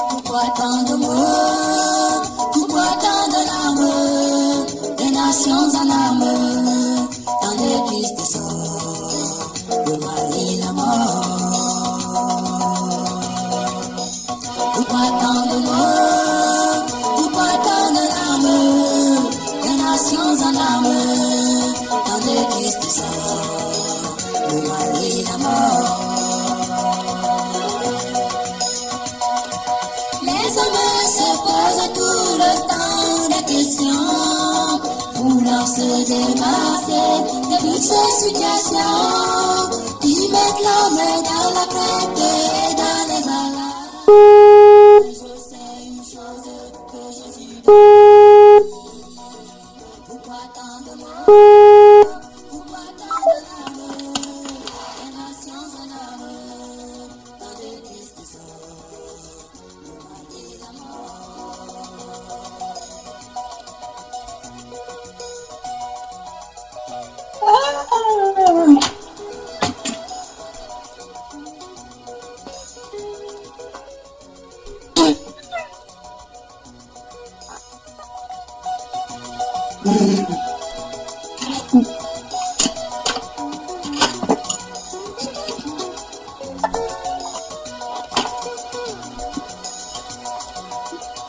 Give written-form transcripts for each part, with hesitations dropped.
Pourquoi tant de mots, pourquoi tant de larmes, des nations en armes, tant de tristes sorts, le mal et la mort. Pourquoi tant de mots, pourquoi tant de larmes, des nations en armes, tant de tristes sorts, le mal et la mort. Les hommes se posent tout le temps des questions, voulant se débarrasser de toutes ces situations qui mettent l'homme dans la crainte et dans les alarmes. Je sais une chose que Jésus dit. Pourquoi tant de mots, pourquoi tant de larmes, les nations en armes, dans des tristes sorts.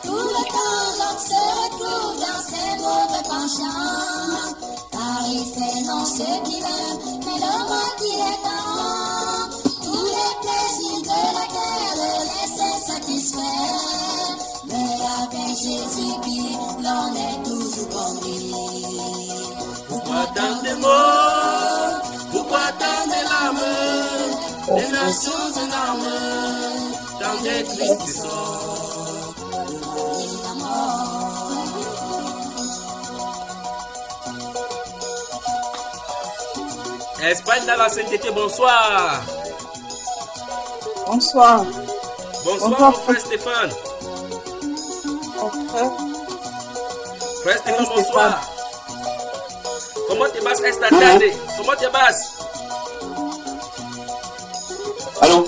Tout le temps, l'homme se retrouve dans ses mauvais penchants, car il fait non ce qu'il aime, mais le mal qu'il est dans. Tous les plaisirs de la terre le laissent satisfaire, mais avec Jésus qui l'on est toujours comblé. Pourquoi tant de mots, pourquoi tant de larmes, des nations en armes, tant de tristes sorts, Le mal et la mort. Espagne dans la sainteté, bonsoir. Bonsoir. Bonsoir, Bonsoir. mon frère Stéphane. Mon frère. Frère Stéphane, Frère bonsoir. Comment te vas esta tarde? Comment te vas? Allô?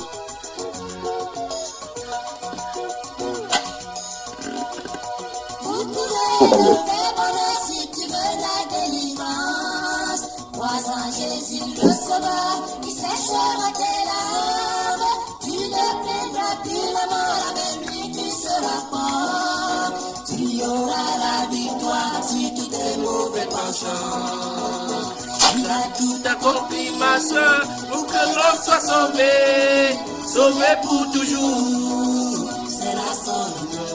Pour trouver le vrai bonheur, si tu veux la délivrance, crois en Jésus le sauveur, qui séchera tes larmes. Tu ne plaindras plus la mort, avec lui tu seras fort. Tu auras la victoire sur tous tes mauvais penchants. Il a tout accompli, ma soeur, pour que l'homme soit sauvé, sauvé pour toujours. C'est la solution.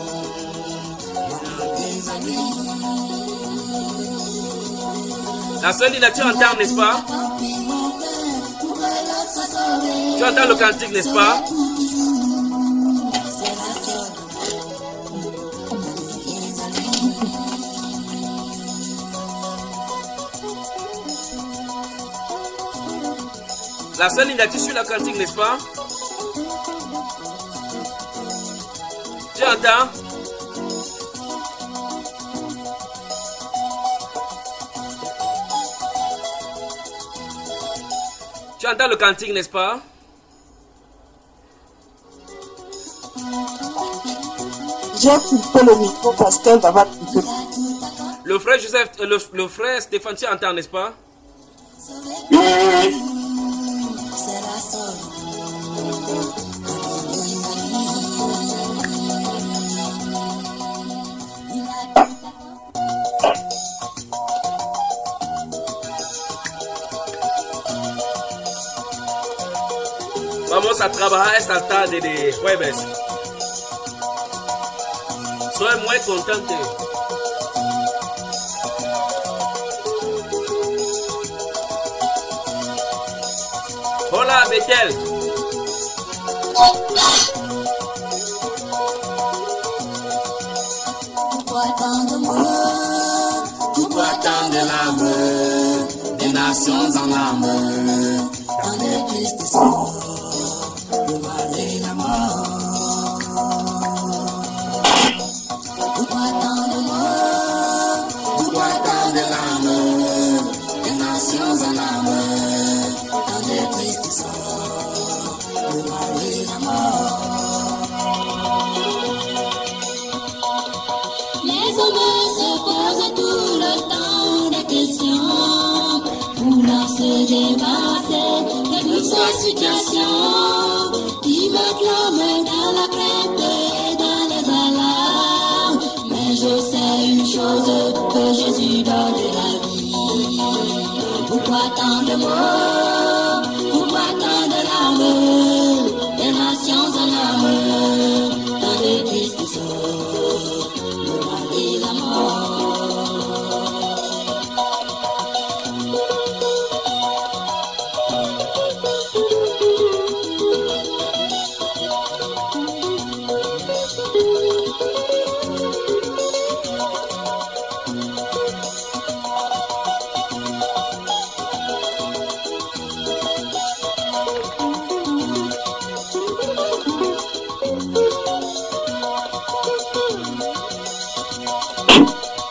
La seule île, tu entends, n'est-ce pas? Tu entends le cantique, n'est-ce pas? La seule ligne, tu suis la cantique, n'est-ce pas? Tu entends? Tu entends le cantique, n'est-ce pas? J'ai coupé le micro parce qu'elle va couper. Le frère Joseph, le frère Stéphane, tu entends, n'est-ce pas? Vamos a trabajar esta tarde de jueves. Soy muy contente. Hola, Betel. des larmes, des nations en larmes, dans des tristes sorts, le mal et la mort. Pourquoi tant de morts, pourquoi tant de larmes, des nations en larmes, dans des tristes sorts, le mal et la mort. Les hommes se posent tout le temps des questions, voulant se débarrasser de toute cette situation qui me clame dans la crainte et dans les alarmes. Mais je sais une chose, que Jésus donne la vie. Pourquoi tant de morts, pourquoi tant de larmes, des nations en larmes, dans des tristes sorts, le mal et la mort.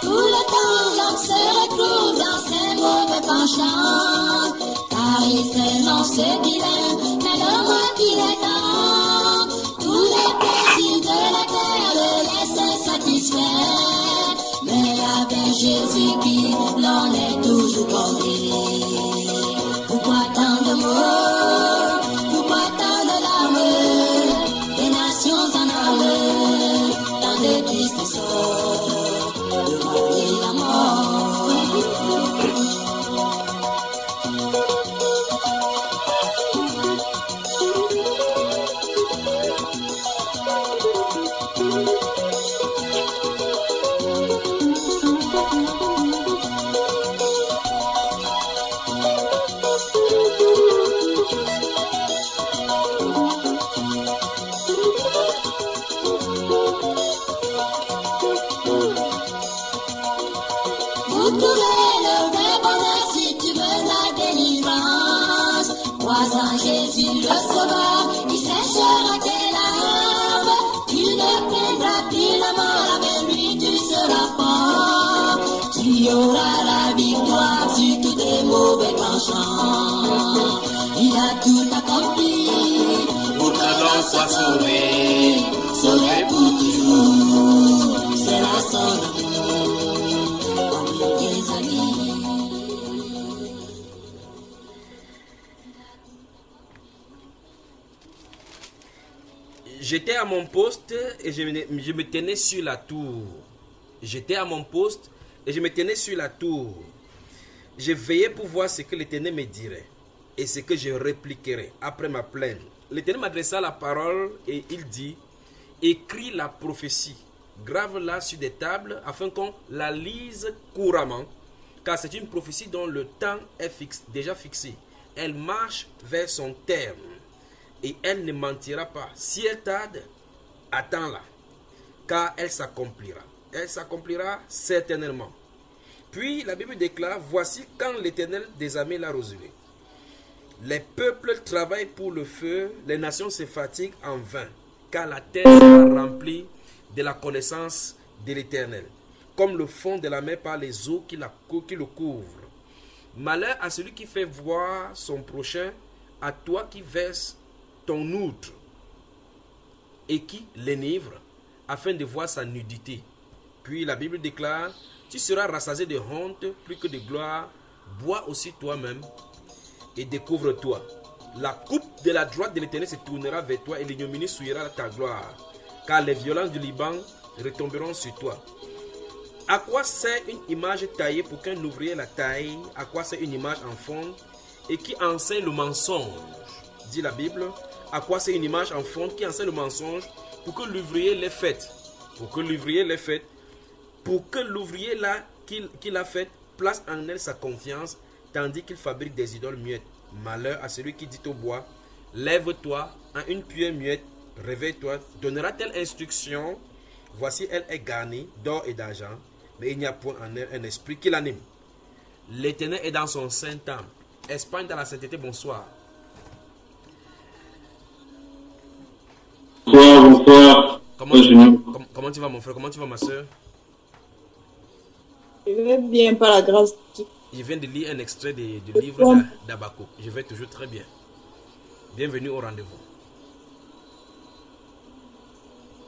Tout le temps l'homme se retrouve dans ses mauvais penchants, car il fait non ce qu'il aime, mais le moins qu'il est dans. Tous les plaisirs de la terre le laissent satisfaire, mais avec Jésus qui l'en est toujours comblé. Pourquoi tant de morts, pourquoi tant de larmes, des nations en armes, dans de tristes sorts, le mal et la mort. Vous trouvez le vrai bonheur si tu veux la délivrance. Crois en Jésus le Sauveur, il séchera tes larmes. Tu ne craindras plus la mort, avec lui tu seras fort. Tu auras la victoire sur tous tes mauvais penchants. Il a tout accompli Pour que l'on soit sauvé, sauvé pour toujours. C'est la son amour. Des amis. J'étais à mon poste et je me tenais sur la tour. J'étais à mon poste et je me tenais sur la tour. Je veillais pour voir ce que l'Éternel me dirait et ce que je répliquerais après ma plainte. L'Éternel m'adressa la parole et il dit: écris la prophétie, grave-la sur des tables afin qu'on la lise couramment, car c'est une prophétie dont le temps est déjà fixé. Elle marche vers son terme et elle ne mentira pas. Si elle tarde, attends-la, car elle s'accomplira. Elle s'accomplira certainement. Puis la Bible déclare: voici quand l'Éternel des armées l'a résolu. Les peuples travaillent pour le feu, les nations se fatiguent en vain, car la terre sera remplie de la connaissance de l'Éternel, comme le fond de la mer par les eaux qui le couvrent. Malheur à celui qui fait voir son prochain, à toi qui verses ton outre et qui l'énivre, afin de voir sa nudité. Puis la Bible déclare: tu seras rassasié de honte plus que de gloire. Bois aussi toi-même et découvre-toi. La coupe de la droite de l'Éternel se tournera vers toi et l'ignominie souillera ta gloire, car les violences du Liban retomberont sur toi. À quoi sert une image taillée pour qu'un ouvrier la taille? À quoi sert une image en fonte et qui enseigne le mensonge? Dit la Bible. À quoi sert une image en fonte qui enseigne le mensonge? Pour que l'ouvrier l'ait faite. Pour que l'ouvrier l'ait faite. Pour que l'ouvrier là qui l'a faite place en elle sa confiance, tandis qu'il fabrique des idoles muettes. Malheur à celui qui dit au bois: lève-toi, à une pierre muette, réveille-toi. Donnera-t-elle instruction? Voici, elle est garnie d'or et d'argent, mais il n'y a point en elle un esprit qui l'anime. L'Éternel est dans son saint temple. Espagne dans la sainteté, bonsoir. Bonsoir, bonsoir. Comment tu vas, mon frère? Comment tu vas, ma soeur? Je vais bien par la grâce de Dieu. Je viens de lire un extrait du livre d'Habakkuk. Je vais toujours très bien. Bienvenue au rendez-vous.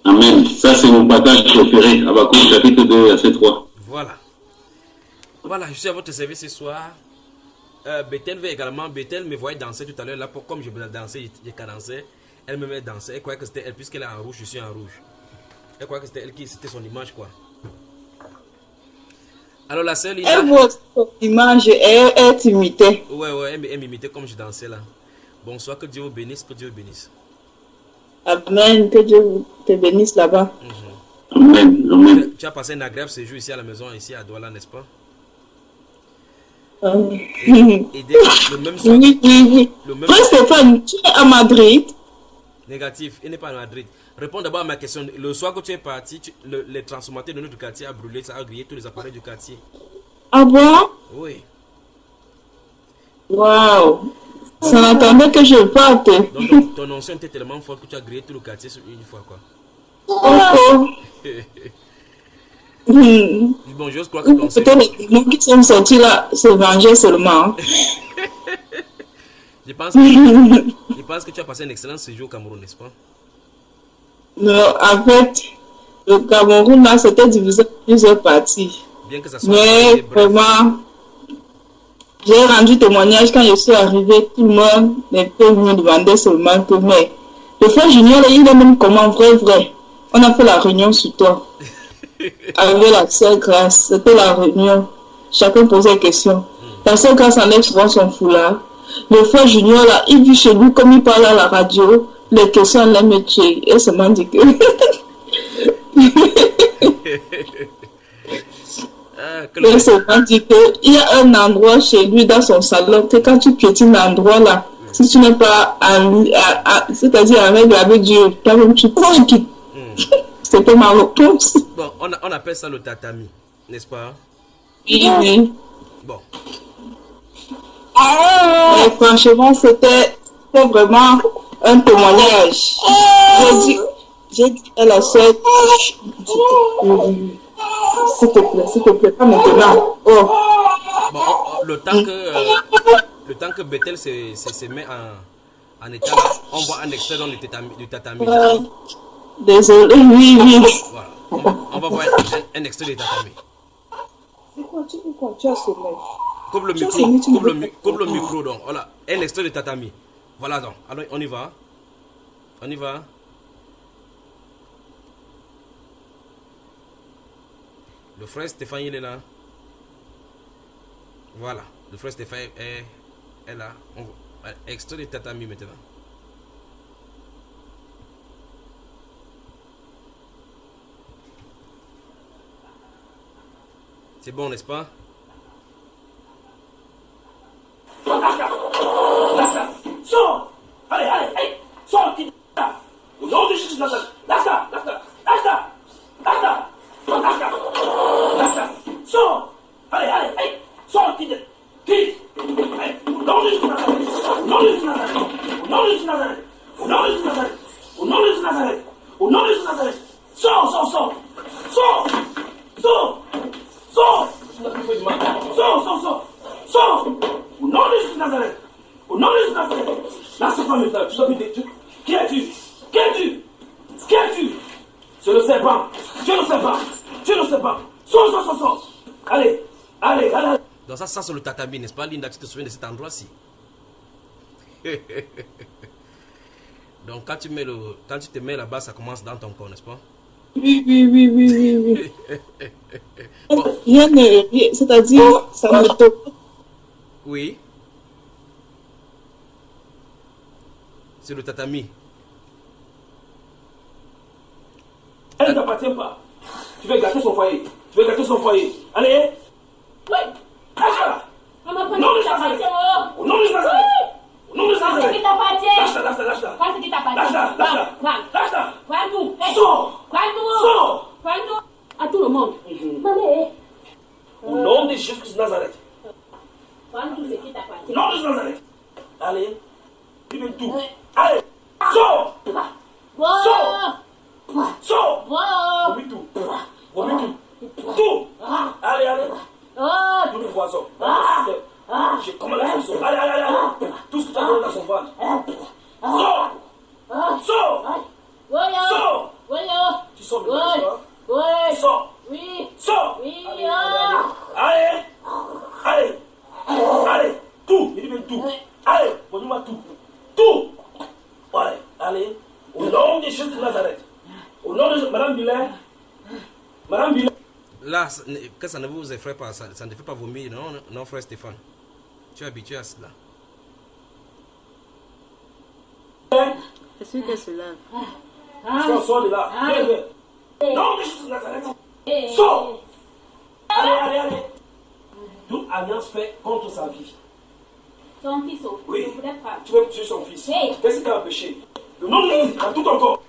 Amen. Ça, c'est mon passage préféré. Habakkuk, chapitre 2, verset 3. Voilà. Voilà, je suis à votre service ce soir. Bethel veut également. Bethel me voyait danser tout à l'heure. Là, comme je dansais, je cadençais. Elle me met danser. Elle croyait que c'était elle, puisqu'elle est en rouge, je suis en rouge. Elle croyait que c'était elle c'était son image, quoi. Alors, la sœur Lina. Elle voit son image et elle t'imitait. Ouais, elle m'imitait comme je dansais là. Bonsoir, que Dieu vous bénisse, que Dieu vous bénisse. Amen, que Dieu te bénisse là-bas. Amen, amen. Tu as passé un agréable séjour ici à la maison, ici à Douala, n'est-ce pas? Oui, Le même soir. oui. Le même Frère Stéphane, tu es à Madrid? Négatif, il n'est pas à Madrid. Réponds d'abord à ma question. Le soir que tu es parti, les transformateurs de notre quartier a brûlé, ça a grillé tous les appareils du quartier. Ah bon? Oui. Waouh! Ça n'attendait que je parte. Donc ton onction était tellement forte que tu as grillé tout le quartier une fois, quoi. Oh. Bon, je crois que ton Peut-être les démons qui sont sortis là se venger seulement. je pense que tu as passé un excellent séjour au Cameroun, n'est-ce pas? Non, en fait, le Cameroun là, c'était divisé en plusieurs parties. Bien que ça soit. Mais vraiment, j'ai rendu témoignage quand je suis arrivé. Tout le monde me demandait seulement que, mais le frère Junior, là, il est même comment vrai. On a fait la réunion sur toi. Avec la sœur Grâce, c'était la réunion. Chacun posait des questions. La sœur Grâce enlève souvent son foulard. Le frère Junior, là, il vit chez lui comme il parle à la radio. Les questions l'aiment me tuer. Et ça m'a dit que. Et ça m'a dit qu'il y a un endroit chez lui dans son salon que quand tu piétines l'endroit là, si tu n'es pas c'est-à-dire avec Dieu, toi-même tu quittes. C'était ma réponse. Bon, on appelle ça le tatami, n'est-ce pas? Oui. Bon. Et franchement, c'était vraiment un témoignage. J'ai dit à la sœur, s'il te plaît, pas maintenant. Oh. Bon, le temps que Bethel se met en état, on voit un extrait dans du tatami. Désolé, oui. Voilà. On va voir un extrait du tatami. C'est quoi, tu veux quoi? Tu as sonné. Coupe le micro donc. Voilà, un extrait de tatami. Voilà donc. Alors, on y va. On y va. Le frère Stéphane, il est là. Voilà. Le frère Stéphane est là. Extrait de tatami maintenant. C'est bon, n'est-ce pas? Sors! Allez, sors! Au nom de Jésus Nazareth! Lâche-la! Sors! Allez! Sors! Quitte! Au nom de Jésus Nazareth! Au nom de Jésus Nazareth! Au nom de Jésus Nazareth! Au nom de Jésus Nazareth! Au nom de Jésus Nazareth! Au nom de Jésus Nazareth! Sors! Au nom de Jésus Nazareth! Au nom de Jésus Nazareth! Lâche pas maintenant! Qui es-tu? C'est le serpent! Tu es le serpent! Sors! Allez! Donc ça c'est le tatami, n'est-ce pas, Linda? Tu te souviens de cet endroit-ci? Donc quand tu te mets là-bas, ça commence dans ton corps, n'est-ce pas? Oui. Bon. Rien n'est, c'est-à-dire, ça me toque. Oui. C'est le tatami. Elle ne t'appartient pas. Tu veux gâter son foyer. Allez! Oui! Lâche-la! Au nom de Jésus! Au nom de Jésus! Au nom de Jésus! Lâche-la! Sors! À tout le monde. Au nom de Jésus de Nazareth. Allez, sors. Wow. Sors. Wow. Vomis tout. Vomis tout. Tout. Allez, allez. Oh. Tous les poisons. J'ai commandé la sauce. Allez, allez, allez. Tout ce que tu as donné dans son ventre. Sors. Sors. Voyons. Sors. Voyons. Tu sors de Oui. là. Oui. Sors. Oui. Sors. Oui. Allez, allez, allez. Allez. Allez. Tout. Il dit même tout. Allez. Donne-moi tout. Tout. Allez. Allez. Au nom de Jésus de Nazareth. Au nom de Jésus. Madame Billet. Madame Billet. Là, que ça ne vous effraie pas, ça ne fait pas vomir, non, non, frère Stéphane. Tu es habitué à cela. C'est sûr que cela. Sors de là. Viens, viens. Non, de Jésus de Nazareth. Sors. Allez, allez, allez. Toute alliance faite contre sa vie. Son fils. Oui. Je voulais pas. Tu veux tuer son fils. Hey. Qu'est-ce qui t'a empêché? Le nom de Jésus, dans tout ton corps.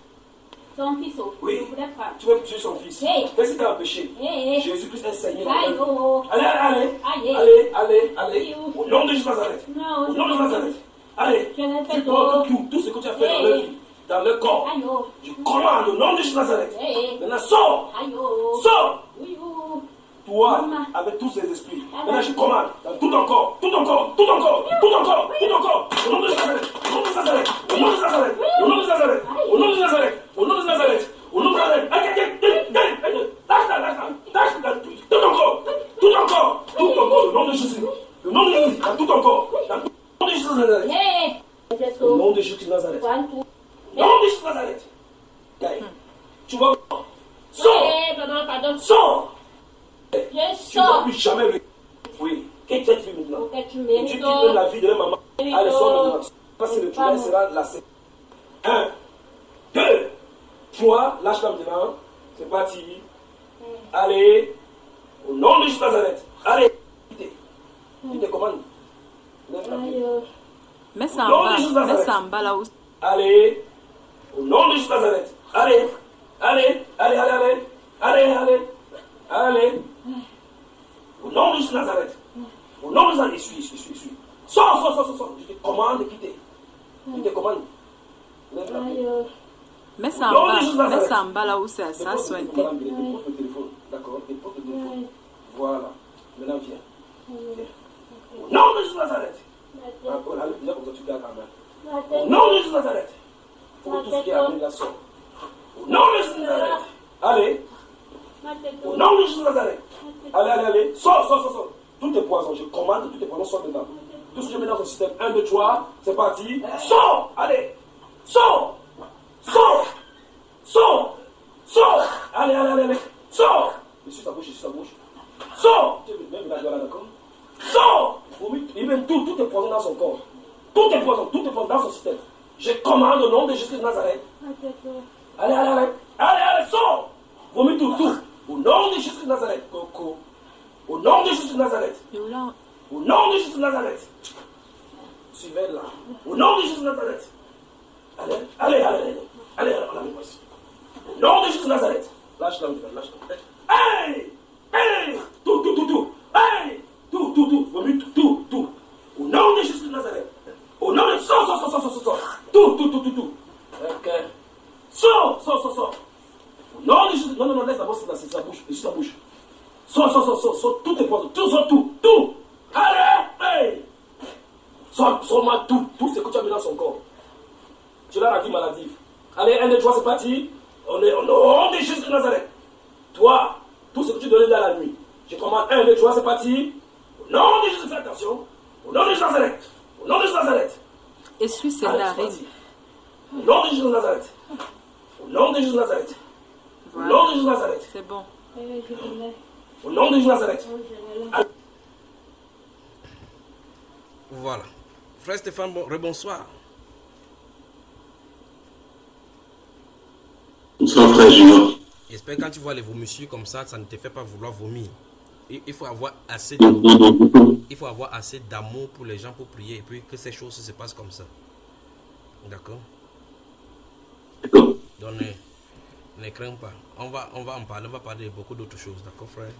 Son fils. Oui. Je voulais pas. Tu veux tuer son fils. Hey. Qu'est-ce qui t'a empêché? Hey. Jésus-Christ est Seigneur. Aïe, oh. Allez, allez, Aïe. allez, allez, allez. Oui. Au nom de Jésus de Nazareth. Non, Au nom de Jésus de Nazareth. Allez. Je n'ai fait Tu prends tout ce que tu as fait dans leur vie, dans leur corps. Aïe, oh. Je commande au nom de Jésus de Nazareth. Hey. Maintenant, sors. Aïe, oh. Sors. Oui, oh. Toi, Maman. avec tous ces esprits. Maintenant, je commande dans tout ton corps, tout ton corps, tout ton corps, tout ton corps, tout ton corps. Au nom de Nazareth, au nom de Nazareth, au nom de Nazareth, au nom de Nazareth, au nom de Nazareth, au nom de Nazareth, au nom de Nazareth. Lâche-la, tout ton corps, tout ton corps, tout ton corps, au nom de Jésus. Le nom de Jésus, dans tout ton corps, dans le nom de Jésus de Nazareth. Hey. Au nom de Jésus de Nazareth. One, two. Au nom de Jésus de Nazareth. Tu vas. Sors, Hey, pardon. sors. Je Tu ne vas sors. plus jamais le. Oui. Quitte cette fille maintenant. Pour que tu Tu mérites. quittes même la vie de leur maman. Allez, sors maintenant. Parce que le travail sera lassé. 1, 2, 3, lâche-la maintenant. C'est parti. Allez. Au nom de Jésus de Nazareth. Allez. Quittez. Quittez, commande. Lève la pied. Mets ça en bas. Mets ça en bas là où. Allez. Au nom de Jésus de Nazareth. Allez. Allez. Allez, allez, allez. Allez, allez. Allez. Au nom de Jésus de Nazareth. Au nom de Nazareth. Suis. Sors. Je te commande de quitter. Je te commande. Lève la pied. Mets ça en bas. Mets ça en bas là où c'est ça sointé. Dépose le téléphone. D'accord. Dépose le téléphone. Voilà. Maintenant, viens. Au nom de Jésus de Nazareth. Déjà, comme ça, tu gardes quand même. Au nom de Jésus de Nazareth. Il faut que tout ce qui est amené là sort. Au nom de Jésus de Nazareth. Allez. Au nom de Jésus de Nazareth. Allez. Sors. Tout est poison. Je commande, tout est poison, sort dedans. Tout ce que je mets dans ce système. 1, 2, 3. C'est parti. Sors. Allez. Sors. Allez. Sors. Je suis sa bouche. Sors. Tu veux même là, d'accord. Sors. Il met tout est poison dans son corps. Tout est poison dans son système. Je commande au nom de Jésus de Nazareth. Allez, sors. Vomis tout. Au nom de Jésus de Nazareth. Coco. Au nom de Jésus de Nazareth. Au nom de Jésus de Nazareth. Suivez là. Au nom de Jésus de Nazareth. Allez, on la met ici. Au nom de Jésus de Nazareth. Lâche-la. Hey! Tout. Hey! Tout. Vomis tout. Au nom de Jésus de Nazareth. Au nom de... Sors. Tout. Ok. Sors. Au nom de Jésus... Non, laisse la bosse dans sa bouche. Sur sa bouche. Sors. Tout est poison. Tout. Allez! Hey! Sors-moi tout ce que tu as mis dans son corps. Tu l'as la vie maladive. Allez, 1, 2, 3, c'est parti. On est au nom de Jésus de Nazareth. Toi, tout ce que tu donnais dans la nuit. Je commande 1, 2, 3, c'est parti. Au nom de Jésus, fais attention. Au nom de Jésus de Nazareth. Au nom de Jésus de Nazareth. Essuie ses Allez, narines. c'est parti. Au nom de Jésus de Nazareth. Au nom de Jésus de Nazareth. Au nom de Jésus de Nazareth. C'est bon. Au nom de Jésus de Nazareth. Voilà. Frère Stéphane, rebonsoir. Bonsoir, frère Junior. J'espère que quand tu vois les vomissures comme ça ne te fait pas vouloir vomir. Il faut avoir assez d'amour pour les gens pour prier et puis que ces choses se passent comme ça. D'accord? D'accord. Donc ne crains pas. On va en parler. On va parler de beaucoup d'autres choses. D'accord, frère?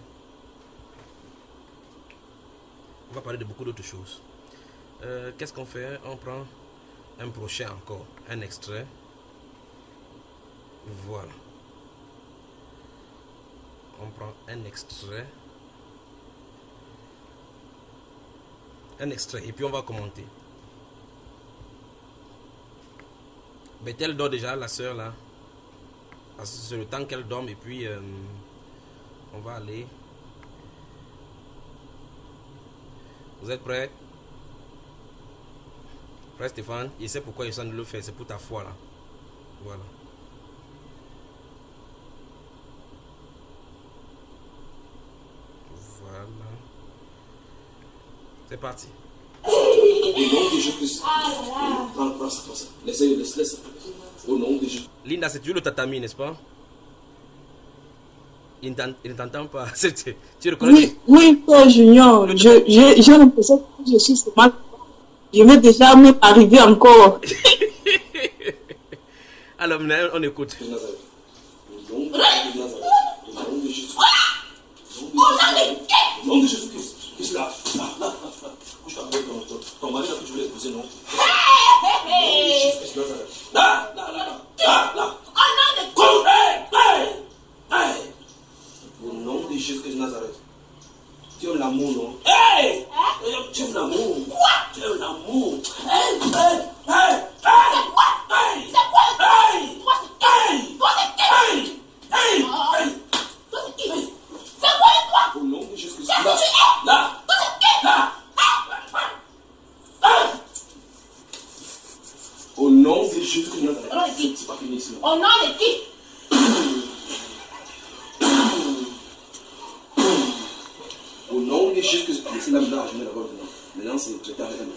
On va parler de beaucoup d'autres choses. Qu'est-ce qu'on fait? On prend un prochain encore, un extrait. Voilà. On prend un extrait. Un extrait et puis on va commenter. Bethel dort déjà, la soeur là. C'est le temps qu'elle dorme et puis on va aller. Vous êtes prêts? Frère Stéphane, il sait pourquoi il s'en le fait, c'est pour ta foi là. Voilà. Voilà. C'est parti. Au nom de Jésus-Christ. Prends ça, prends ça. Laisse. Au nom de Jésus. Linda, c'est toujours le tatami, n'est-ce pas? Il ne t'entend pas. Tu reconnais? Oui, Père Junior. J'ai l'impression que je suis mal. Je vais déjà même arriver encore. Alors, on écoute. Au nom de Jésus. Au nom de Jésus-Christ. Qu'est-ce là? Bouge ta bouche, ton mari là que tu voulais épouser, non? Jésus-Christ Nazareth. Là. Au nom de Jésus-Christ Nazareth. Tu aimes l'amour, non? Tu aimes l'amour. Tu aimes l'amour. Au nom de Jésus-Christ. Là. Au nom de Jésus-Christ Nazareth. C'est pas fini ici. Au nom de qui? Au nom de Jésus-Christ. C'est là maintenant, je mets d'abord dedans. Maintenant, c'est traité avec elle.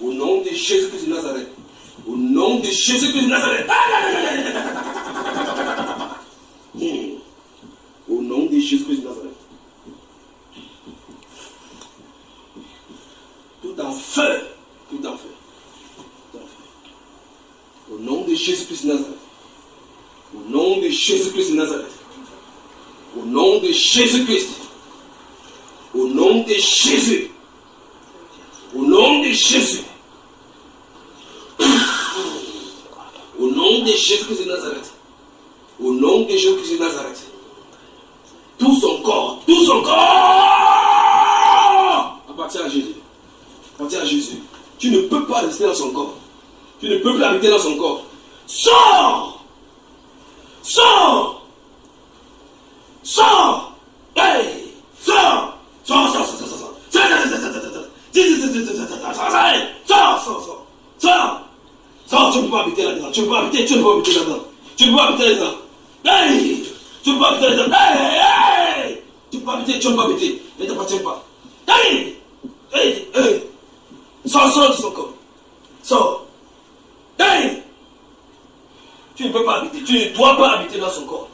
Au nom de Jésus-Christ de Nazareth. Au nom de Jésus-Christ de Nazareth. Au nom de Jésus-Christ de Nazareth. Tout en feu. Tout en feu. Au nom de Jésus-Christ de Nazareth. Au nom de Jésus-Christ de Nazareth. Au nom de Jésus-Christ. Au nom de Jésus. Au nom de Jésus. Au nom de Jésus-Christ de Nazareth. Au nom de Jésus-Christ de Nazareth. Tout son corps. Appartient à Jésus. Appartient à Jésus. Tu ne peux pas rester dans son corps. Tu ne peux plus habiter dans son corps. Sors! Hey! Sors! Tu ne peux pas habiter là-dedans. Tu ne peux pas habiter là-dedans. Hey! Tu ne peux pas habiter là-dedans. Hey! Tu ne peux pas habiter. Ne t'appartiens pas. Hey! Sors de son corps. Sors. Hey! Tu ne peux pas habiter. Tu ne dois pas habiter dans son corps.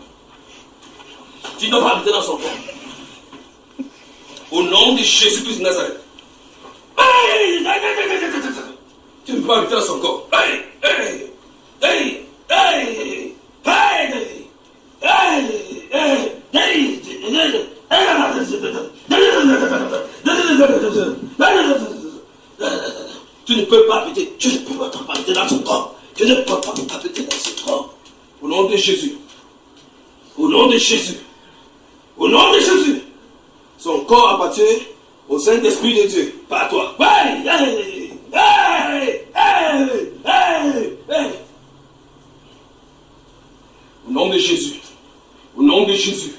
Tu ne dois pas habiter dans son corps. Au nom de Jésus-Christ de Nazareth. Hey! Tu ne peux pas habiter dans son corps. Tu ne peux pas habiter. Tu ne peux pas habiter dans son corps. Tu ne peux pas habiter dans son corps. Au nom de Jésus. Au nom de Jésus. Au nom de Jésus. Son corps appartient au Saint-Esprit de Dieu. Pas à toi. Au nom de Jésus. Au nom de Jésus.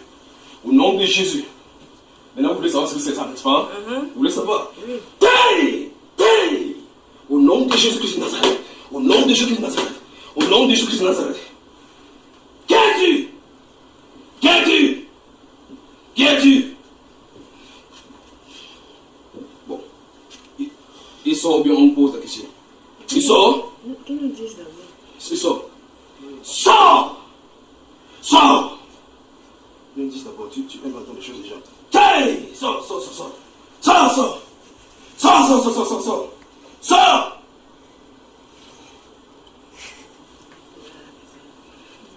Au nom de Jésus. Maintenant, vous voulez savoir ce que c'est ça, n'est-ce pas? Vous voulez savoir? Oui. Au nom de Jésus-Christ de Nazareth. Au nom de Jésus-Christ de Nazareth. Au nom de Jésus-Christ de Nazareth. Qui es-tu? Bon. Il sort ou bien on pose la question. Il sort? Qu'ils nous disent d'abord. Il sort. Sors! Ils me disent d'abord, tu inventes des choses déjà. Hey! Sors!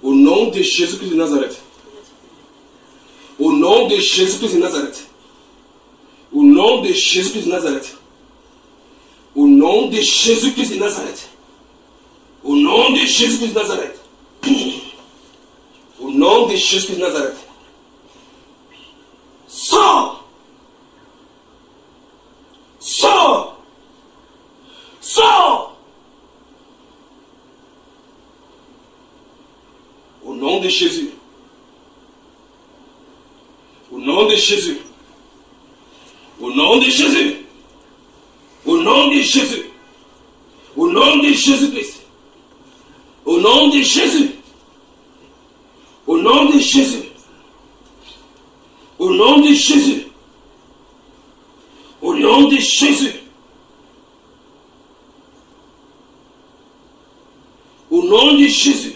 Au nom de Jésus-Christ de Nazareth. Au nom de Jésus-Christ de Nazareth. Au nom de Jésus-Christ de Nazareth. Au nom de Jésus-Christ de Nazareth. de Jésus-Christ de Nazareth. Au nom de Jésus-Christ de Nazareth. Sors! Sors! Sors! Au nom de Jésus. Au nom de Jésus. Au nom de Jésus. Au nom de Jésus. Au nom de Jésus-Christ. Au nom de Jésus. Au nom de Jésus. Au nom de Jésus. Au nom de Jésus. Au nom de Jésus.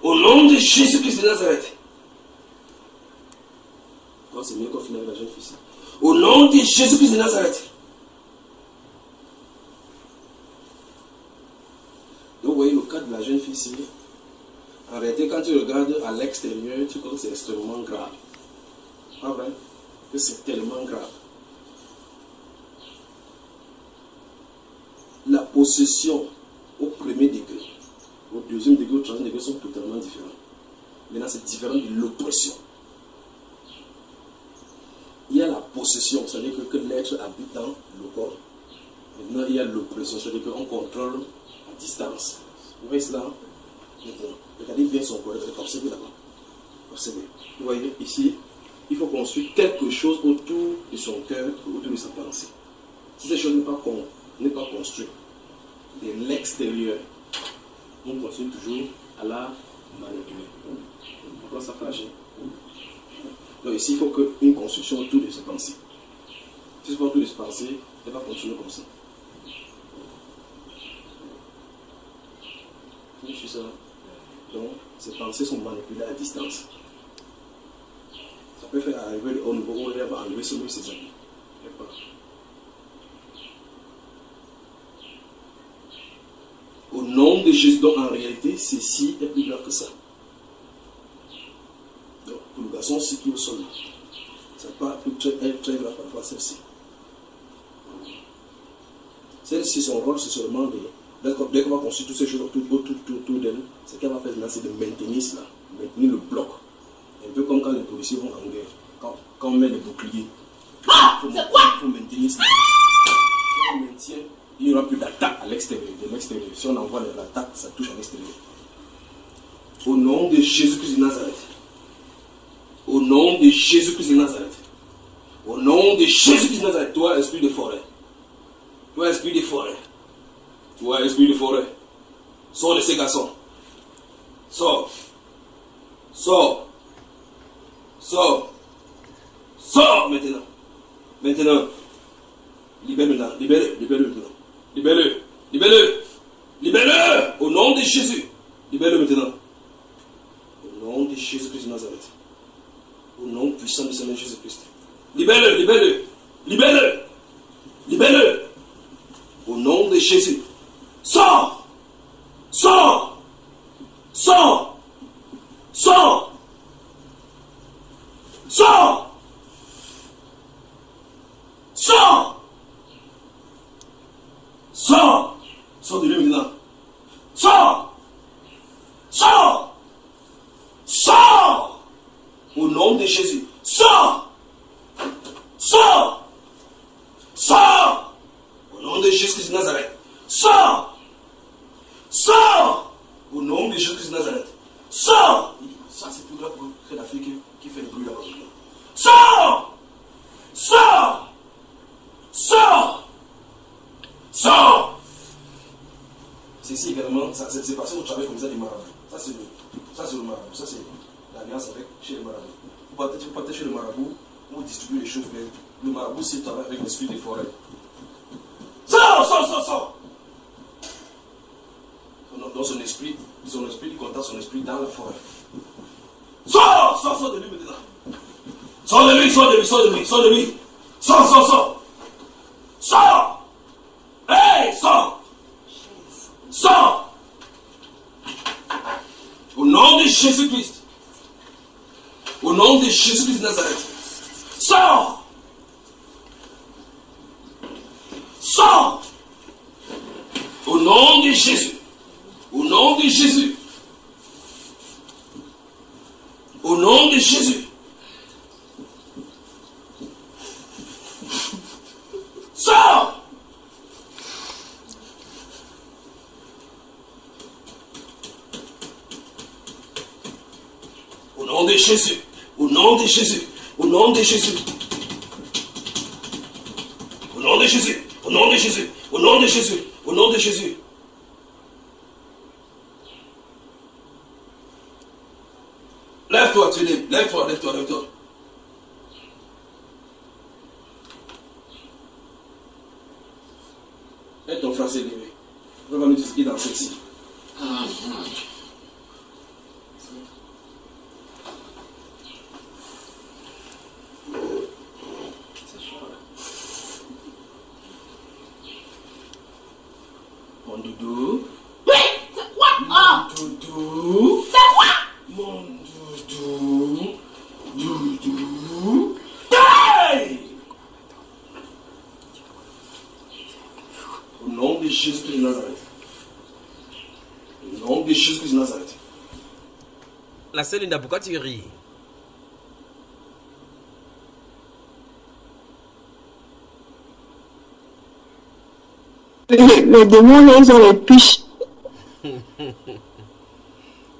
Au nom de Jésus-Christ de Nazareth. Oh, c'est mieux qu'on finisse avec la jeune fille. Au nom de Jésus-Christ de Nazareth. Donc, vous voyez le cas de la jeune fille ici. En réalité, quand tu regardes à l'extérieur, tu crois que c'est extrêmement grave. Pas vrai? Que c'est tellement grave. La possession au premier degré, au deuxième degré, au troisième degré sont totalement différents. Maintenant, c'est différent de l'oppression. Il y a la possession, c'est-à-dire que l'être habite dans le corps. Maintenant, il y a l'oppression, c'est-à-dire qu'on contrôle à distance. Vous voyez cela? Maintenant, regardez bien son corps, observez là-bas. Observez. Vous voyez, ici, il faut construire quelque chose autour de son cœur, autour de sa pensée. Si cette chose n'est pas construite de l'extérieur, on construit toujours à la manipuler. Pourquoi ça fâche? Donc ici, il faut qu'une construction autour de ses pensées. Si ce n'est pas autour de ses pensées, elle va continuer comme ça. Je suis ça. Donc, ces pensées sont manipulées à distance. Ça peut faire arriver au niveau où elle va enlever celui de ses amis. Au nom de Jésus, donc en réalité, ceci est plus grave que ça. Donc, pour le garçon, ce qui est au sol, ça peut être très grave parfois, celle-ci. Celle-ci, son rôle, c'est seulement de. Dès qu'on va construire toutes ces choses autour d'elle, ce qu'elle va faire maintenant, c'est de maintenir cela, maintenir le bloc. Un peu comme quand les policiers vont en guerre, quand on met les boucliers. Il faut maintenir cela. Si on maintient, il n'y aura plus d'attaque à l'extérieur, de l'extérieur. Si on envoie l'attaque, ça touche à l'extérieur. Au nom de Jésus-Christ de Nazareth. Au nom de Jésus-Christ de Nazareth. Au nom de Jésus-Christ de Nazareth. Toi, esprit de forêt. Toi, esprit de forêt. Toi, esprit de forêt. Sors de ces garçons. Sors. Sors. Sors. Sors maintenant. Maintenant. Libère maintenant. Libère-le. Libère-le maintenant. Libère-le. Libère-le. Libère-le. Au nom de Jésus. Libère-le maintenant. Au nom de Jésus-Christ de Nazareth. Au nom puissant de Seigneur Jésus-Christ. Libère-le. Libère-le. Libère-le. Libère-le. Au nom de Jésus. Sors. Sors. Sors. Sors. Sors. Sors. Sors. Sors de lui maintenant. Sors. Sors. Sors. Au nom de Jésus. Sors. Sors. Sors. Au nom de Jésus-Christ de Nazareth. Sors. Sors. Au nom de Jésus-Christ de Nazareth. Sors. Ça, c'est plus grave que la fille qui fait le bruit là-bas. Sors. Sors. Sors. Sors. Ceci également, c'est passé au travail comme ça des marabouts. Ça, c'est le marabout. Ça, c'est l'alliance avec chez le marabout. Vous partez chez le marabout, vous distribuez les choses. Le marabout, c'est travaille avec l'esprit des forêts. Sors, sors, sors, sors. Dans son esprit, il contacte son esprit dans la forêt. Sors, sors, sors de lui maintenant. Sors de lui, sors de lui, sors de lui, sors de lui. Sors, sors, sors. Sors. Hey, sors. Sors. Au nom de Jésus-Christ. Au nom de Jésus-Christ de Nazareth. Sors. Sors. nom de Jésus. Au nom de Jésus. Au nom de Jésus. Sors! Au nom de Jésus. Au nom de Jésus. Au nom de Jésus. Au nom de Jésus. Au nom de Jésus. Au nom de Jésus. Au nom de Jésus. Lève-toi, tu es libre. Lève-toi, lève-toi, lève-toi. Lève ton frère s'est levé. On va nous dire ce qui est dans celle-ci. Mon doudou. Oui, c'est quoi? Ah, Doudou. c'est quoi? Mon doudou. Doudou. Hey! Au nom de Jésus-Christ de Nazareth. Au nom de Jésus-Christ de Nazareth. La sœur Linda, pourquoi tu ris? Les démons, là, ils ont les piches.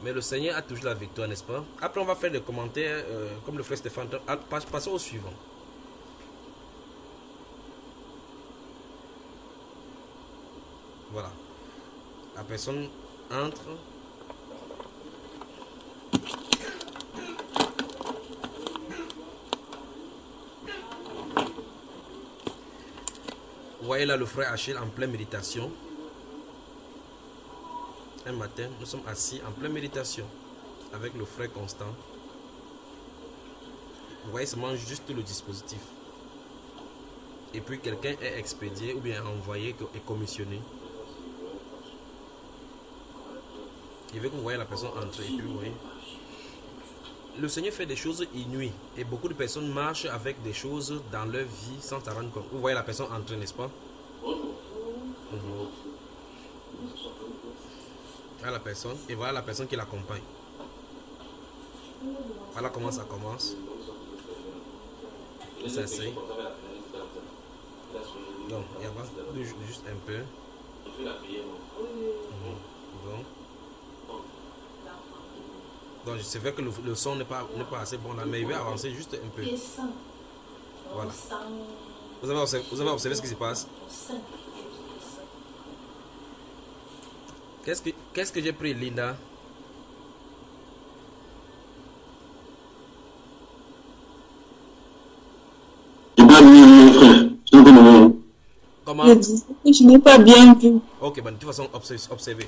Mais le Seigneur a toujours la victoire, n'est-ce pas? Après, on va faire des commentaires, comme le frère Stéphane. Passons au suivant. Voilà. La personne entre. Vous voyez là le frère Achille en pleine méditation. Un matin, nous sommes assis en pleine méditation avec le frère Constant. Vous voyez seulement juste le dispositif. Et puis quelqu'un est expédié ou bien envoyé et commissionné. Il veut que vous voyez la personne entrer. Et puis vous voyez. Le Seigneur fait des choses inouïes. Et beaucoup de personnes marchent avec des choses dans leur vie sans s'en rendre compte. Vous voyez la personne entrer, n'est-ce pas? Voilà la personne. Et voilà la personne qui l'accompagne. Voilà comment ça commence. Il s'essaye. Donc, il y a juste un peu. Donc, c'est vrai que le son n'est pas assez bon là, mais il va avancer juste un peu. Voilà. Vous avez observé ce qui se passe? Qu'est-ce que j'ai pris, Linda? Comment? Je disais que je n'ai pas bien vu. Ok, bon, de toute façon, observez.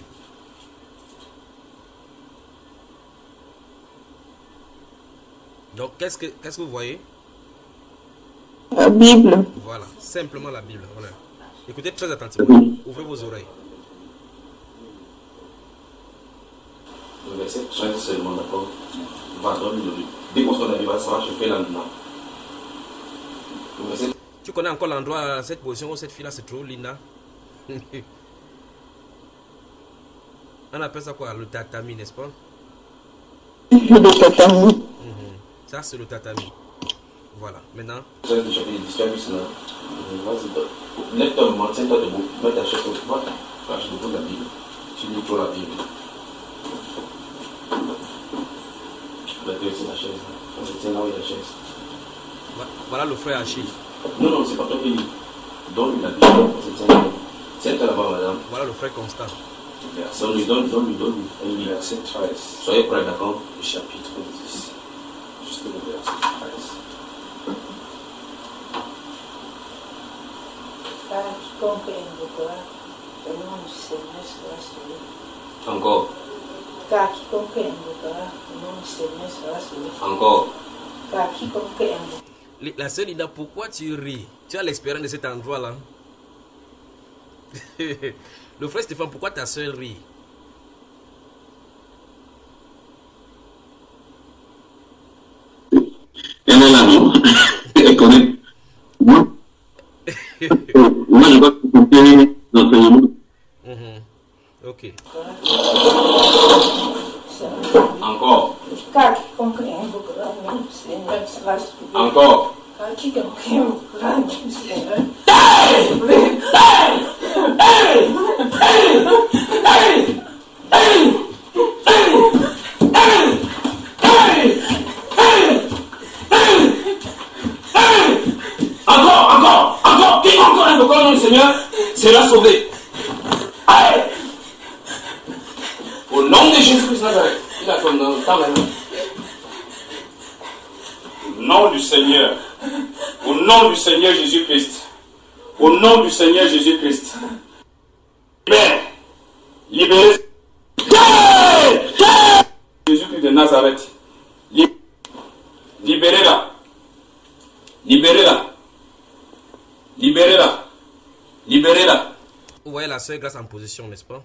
Donc, qu'est-ce que vous voyez? La Bible. Voilà, simplement la Bible. Voilà. Écoutez très attentivement. Ouvrez vos oreilles. Le verset, soyez seulement d'accord. Vendredi, dès qu'on sort de la Bible, ça va, je fais l'endroit. Le verset. Tu connais encore l'endroit, cette position où cette fille-là se trouve, Linda? On appelle ça quoi? Le tatami, n'est-ce pas? Le tatami. Ça, c'est le tatami. Voilà, maintenant. Tu as déjà vu cela. Vas-y, lève-toi, tiens-toi debout, mets ta chaise au bas, crache debout la Bible. Tu lis trop la Bible. C'est la chaise. On se tient là où il y a la chaise. Voilà le frère Achille. Non, c'est pas toi qui lis. Donne-lui la Bible. On se tient là. Tiens-toi là-bas, madame. Voilà le frère Constant. Donne-lui. Verset 13. Soyez prêts, d'accord? Le chapitre 10. Juste le verset 13. Car quiconque invoquera le nom du Seigneur sera sauvé. Encore. Car quiconque invoquera le nom du Seigneur sera sauvé. Encore. Car quiconque invoquera. La sœur Linda, pourquoi tu ris? Tu as l'expérience de cet endroit-là. Le frère Stéphane, pourquoi ta sœur rit? Elle est là, non? Elle connaît. Moi, je dois couper l'enseignement. Ok. Encore. Kaki compreendo grande Senhor, serás tu. Encore. Kaki compreendo grande Senhor. Encore. Quiconque invoquera le nom du Seigneur sera sauvé. Aïe. Au nom de Jésus-Christ de Nazareth. Il a ton temps maintenant. Au nom du Seigneur. Au nom du Seigneur Jésus-Christ. Au nom du Seigneur Jésus-Christ. Libérez. Jésus-Christ de Nazareth. Libérez-la. Libérez-la. Libérez-la. Libérez-la. Vous voyez la sœur Grâce en position, n'est-ce pas?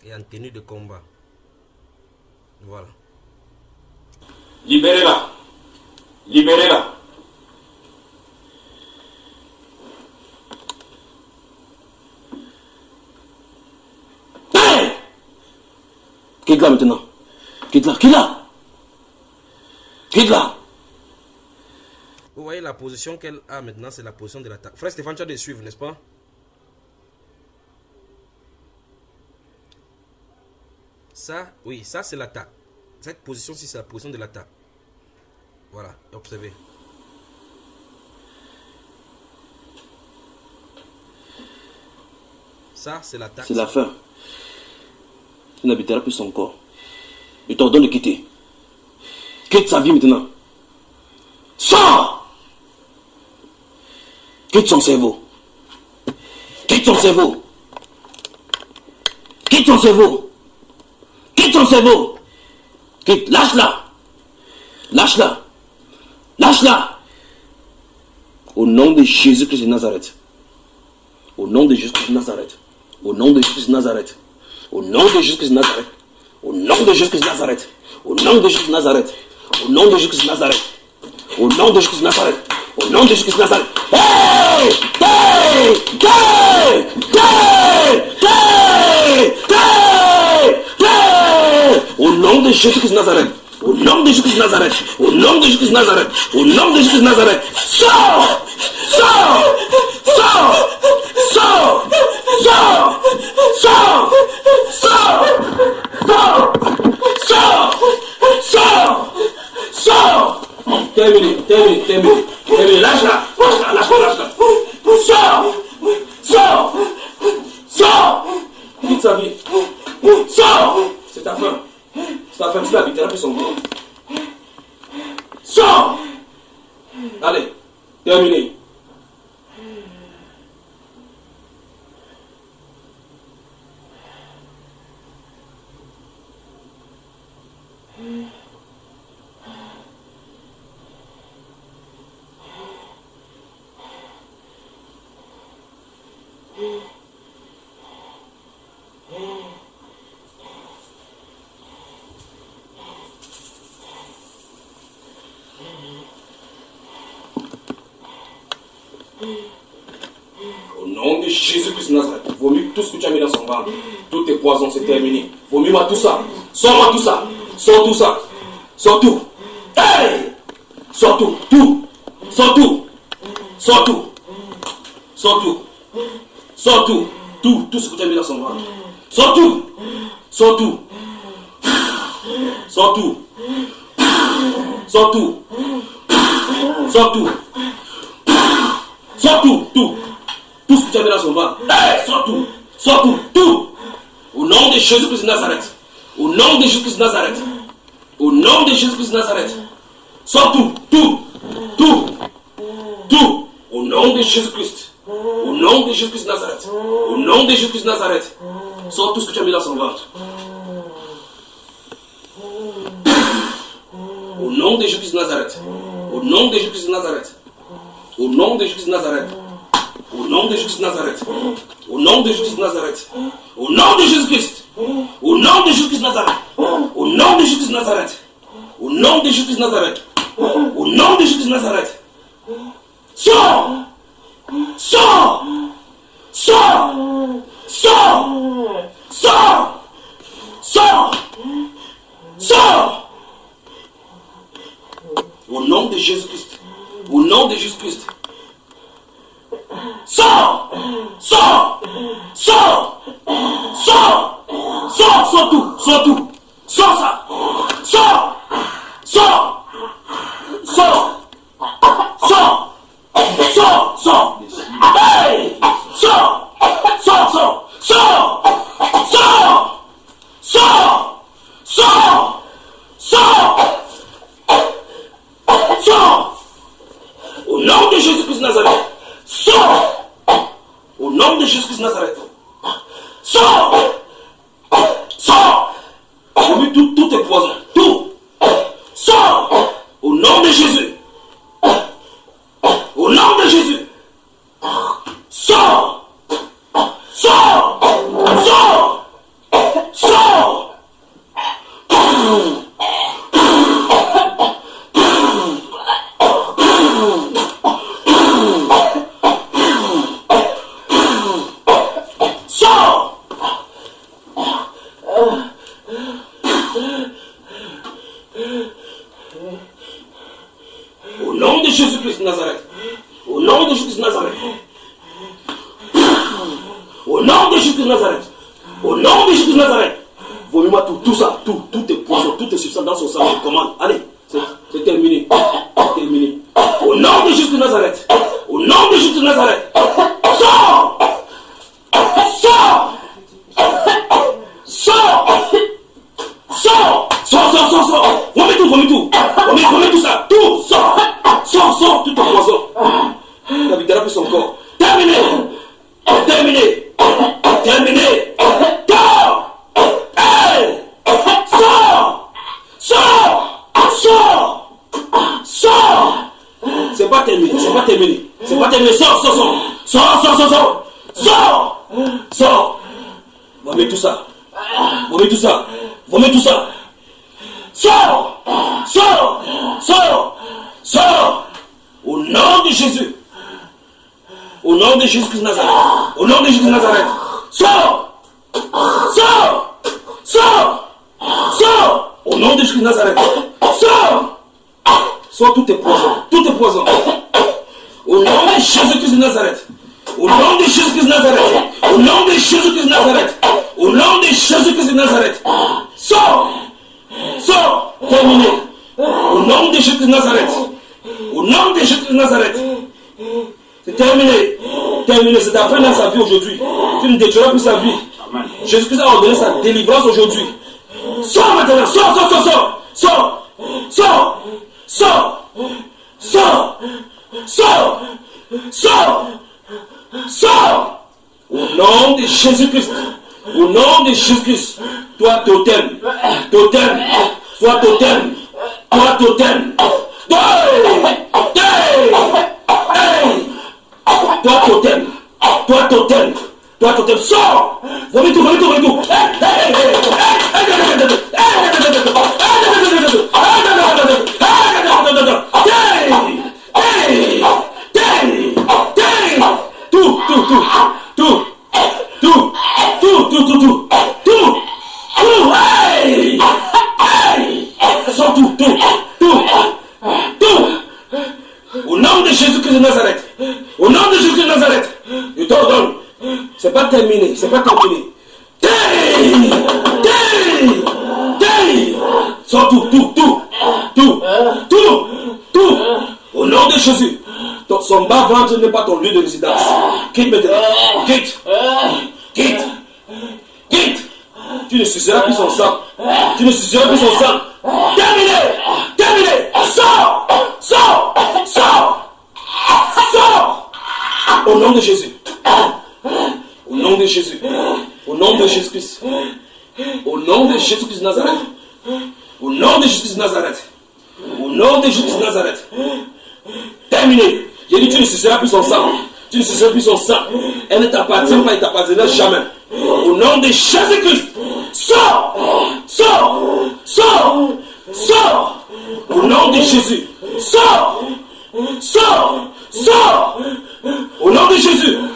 Et en tenue de combat. Voilà. Libérez-la. Libérez-la. Quitte-la maintenant. Quitte-la. Quitte-la. Quitte-la. Vous voyez la position qu'elle a maintenant, c'est la position de l'attaque. Frère Stéphane, tu as de suivre, n'est-ce pas? Ça, oui, ça c'est l'attaque. Cette position-ci, c'est la position de l'attaque. Voilà, observez. Ça, c'est l'attaque. C'est la fin. Tu n'habiteras plus son corps. Je t'ordonne de quitter. Quitte sa vie maintenant. Sors! Quitte son cerveau. Quitte son cerveau. Quitte son cerveau. Quitte son cerveau. Quitte. Lâche-la. Lâche-la. Lâche-la. Au nom de Jésus-Christ de Nazareth. Au nom de Jésus-Christ de Nazareth. Au nom de Jésus-Christ de Nazareth. Au nom de Jésus-Christ de Nazareth. Au nom de Jésus-Christ de Nazareth. Au nom de Jésus-Christ de Nazareth. Au nom de Jésus-Christ de Nazareth. Au nom de Jésus-Christ de Nazareth. Au nom de Jésus-Christ de Nazareth. Hey! Hey! Hey! Hey! Hey! Hey! Au nom de Jésus-Christ de Nazareth. Au nom de Jésus-Christ de Nazareth. Au nom de Jésus-Christ de Nazareth. Au nom de Jésus-Christ de Nazareth. Sors! Sors! Sors! Sors! Sors! Sors! Sors! Sors! Sors! Sors! Sors! Terminé. Lâche-la. Sors! Sors! Sors! Quitte sa vie. Sors! C'est ta fin. C'est ta fin. Tu l'habiteras plus son corps. Sors! Allez, terminé. Au nom de Jésus-Christ de Nazareth, vomit tout ce que tu as mis dans son ventre. Tous tes poisons, c'est terminé. Vomis-moi tout ça. Sors-moi tout ça. Sors tout ça. Sors tout. Hey! Sors tout. Tout. Sors tout. Sors tout. Sors tout. Sors tout. Tout ce que tu as mis dans son ventre. Sors tout. Sors tout. Sors tout. Sors tout. Sors tout. Sors tout. Tout ce que tu as mis dans son ventre. Hey, sors tout. Sors tout. Au nom de Jésus-Christ de Nazareth. Au nom de Jésus-Christ de Nazareth. Au nom de Jésus-Christ de Nazareth. Sors tout. Au nom de Jésus-Christ. Au nom de Jésus-Christ de Nazareth. Au nom de Jésus-Christ de Nazareth. Sors tout ce que tu as mis dans son ventre. Au nom de Jésus-Christ de Nazareth. Au nom de Jésus-Christ de Nazareth. Au nom de Jésus-Christ de Nazareth. Au nom de Jésus-Christ de Nazareth. Au nom de Jésus-Christ de Nazareth. Au nom de Jésus-Christ. Au nom de Jésus-Christ de Nazareth. Au nom de Jésus-Christ de Nazareth. Au nom de Jésus-Christ de Nazareth. Au nom de Jésus-Christ de Nazareth. Sors! Sors! Sors! Sors! Sors! Sors! Sors! Au nom de Jésus-Christ. Au nom de Jésus-Christ. Sors! Sors! Sors! Sors! Sors! Sors tout! Sors tout! Sors ça! Sors! Sors! Sors! Sors! Sors! Sors! Hey! Sors! Sors! Sors! Sors! Sors! Sors! Sors! Sors! Sors! Au nom de Jésus-Christ de Nazareth. Sors! Au nom de Jésus-Christ de Nazareth. Sors! Sors! J'ai mis tout est poison. Tout! Sors! Au nom de Jésus. Au nom de Jésus. Sors! Sors! Sors! Sors! Sors! Au nom de Jésus-Christ de Nazareth. Au nom de Jésus-Christ de Nazareth. Au nom de Jésus-Christ de Nazareth. Au nom de Jésus-Christ de Nazareth. Vomis-moi tout ça, tout est poison, tout est substance dans son sang. Commande. Allez, c'est terminé. C'est terminé. Au nom de Jésus-Christ de Nazareth. Au nom de Jésus-Christ de Nazareth. Sors! Sors! Sors! Sors! Sors! Vomis tout! Vomis tout ça! Tout! Sors! Sors! Tout est poison. Il habitera plus son corps. Terminé! Terminé! Terminé! Sors! Hey! Sors! Sors! Sors! Sors! C'est pas terminé, c'est pas terminé. C'est pas terminé. Sors! Sors! Vomis tout ça. Vomis tout ça. Vomis tout ça. Sors! Sors! Sors! Sors! Au nom de Jésus. Au nom de Jésus-Christ de Nazareth. Au nom de Jésus de Nazareth. Sors! Sors! Sors! Sors! Au nom de Jésus de Nazareth. Sors! Sors, tout est poison. Tout est poison. Au nom de Jésus-Christ de Nazareth. Au nom de Jésus-Christ de Nazareth. Au nom de Jésus-Christ de Nazareth. Au nom de Jésus-Christ de Nazareth. Sors! Sors! Terminé. Au nom de Jésus-Christ de Nazareth. Au nom de Jésus-Christ de Nazareth. C'est terminé. Terminé. C'est ta fin dans sa vie aujourd'hui. Tu ne détruiras plus sa vie. Jésus-Christ a ordonné sa délivrance aujourd'hui. Sors maintenant. Sors! Sors! Sors! Sors! Sors! Sors! Sors! Sors! Au nom de Jésus-Christ. Au nom de Jésus-Christ. Toi totem. Totem. Toi totem. Toi totem. Toi totem. Toi totem. Toi totem. Sors! Vomis tout. Sors tout. Au nom de Jésus-Christ de Nazareth. Au nom de Jésus-Christ de Nazareth. Je t'ordonne. C'est pas terminé. Sors tout. Au nom de Jésus. Son bas-ventre n'est pas ton lieu de résidence. Quitte maintenant. Quitte. Tu ne suceras plus son sang. Terminé. Sors. Au nom de Jésus. Au nom de Jésus. Au nom de Jésus-Christ. Au nom de Jésus-Christ de Nazareth. Au nom de Jésus-Christ de Nazareth. Au nom de Jésus-Christ de Nazareth. Terminé. J'ai dit, tu ne suceras plus son sang. Elle ne t'appartient pas, elle ne t'appartiendra jamais. Au nom de Jésus-Christ. Sors. Au nom de Jésus. Sors.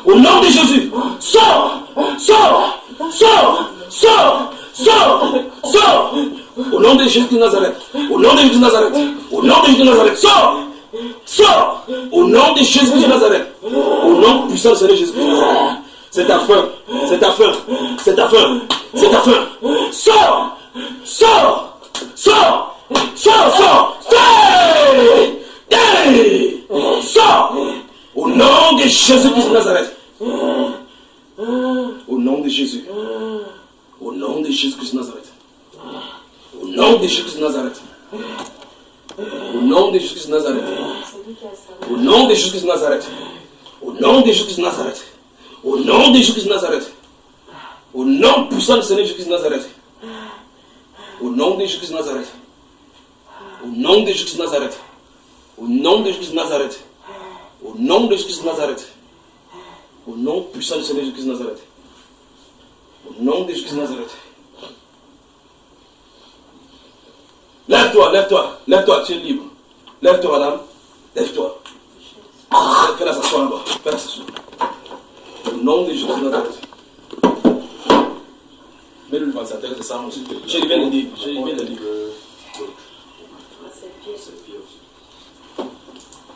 Au nom de Jésus. Sors. Sors! Sors! Sors! Sors! Au nom de Jésus de Nazareth. Au nom de Jésus de Nazareth. Au nom de Jésus de Nazareth. Sors! Sors! Au nom de Jésus de Nazareth. Au nom puissant du Seigneur Jésus de Nazareth. C'est ta fin. C'est ta fin. C'est ta fin. C'est ta fin. Sors! Sors! Sors! Sors! Sors! Sors! Au nom de Jésus de Nazareth. Au nom de Jésus. Au nom de Jésus-Christ de Nazareth. Au nom de Jésus-Christ de Nazareth. Au nom de Jésus-Christ de Nazareth. Au nom de Jésus-Christ de Nazareth. Au nom de Jésus-Christ de Nazareth. Au nom de Jésus-Christ de Nazareth. Au nom puissant du Seigneur Jésus-Christ de Nazareth. Au nom de Jésus-Christ de Nazareth. Au nom de Jésus-Christ de Nazareth. Au nom de Jésus-Christ de Nazareth. Au nom de Jésus-Christ de Nazareth. Au nom puissant du Seigneur Jésus-Christ de Nazareth. Au nom de Jésus-Christ de Nazareth. Lève-toi, lève-toi, lève-toi, tu es libre. Lève-toi, madame. Lève-toi. Fais-la s'asseoir là-bas. Fais-la s'asseoir. Au nom de Jésus de Nazareth. Mets-le devant sa tête, c'est ça aussi. J'ai bien le livre. J'ai bien le livre.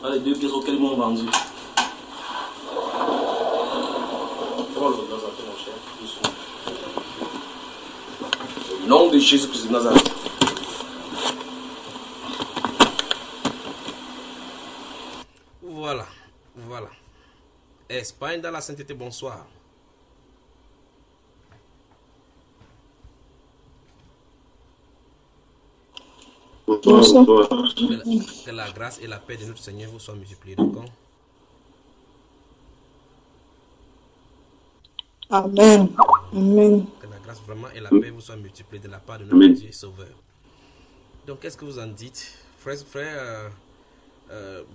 Ah, les deux pièces auxquelles ils m'ont vendu. Comment le dans un peu, mon cher? Doucement. Au nom de Jésus-Christ de Nazareth. Voilà, voilà. Espagne dans la sainteté, bonsoir. Bonsoir. Que la grâce et la paix de notre Seigneur vous soient multipliées, d'accord? Amen. Amen. Que la grâce vraiment et la paix vous soient multipliées de la part de notre Dieu et Sauveur. Donc, qu'est-ce que vous en dites? Frère,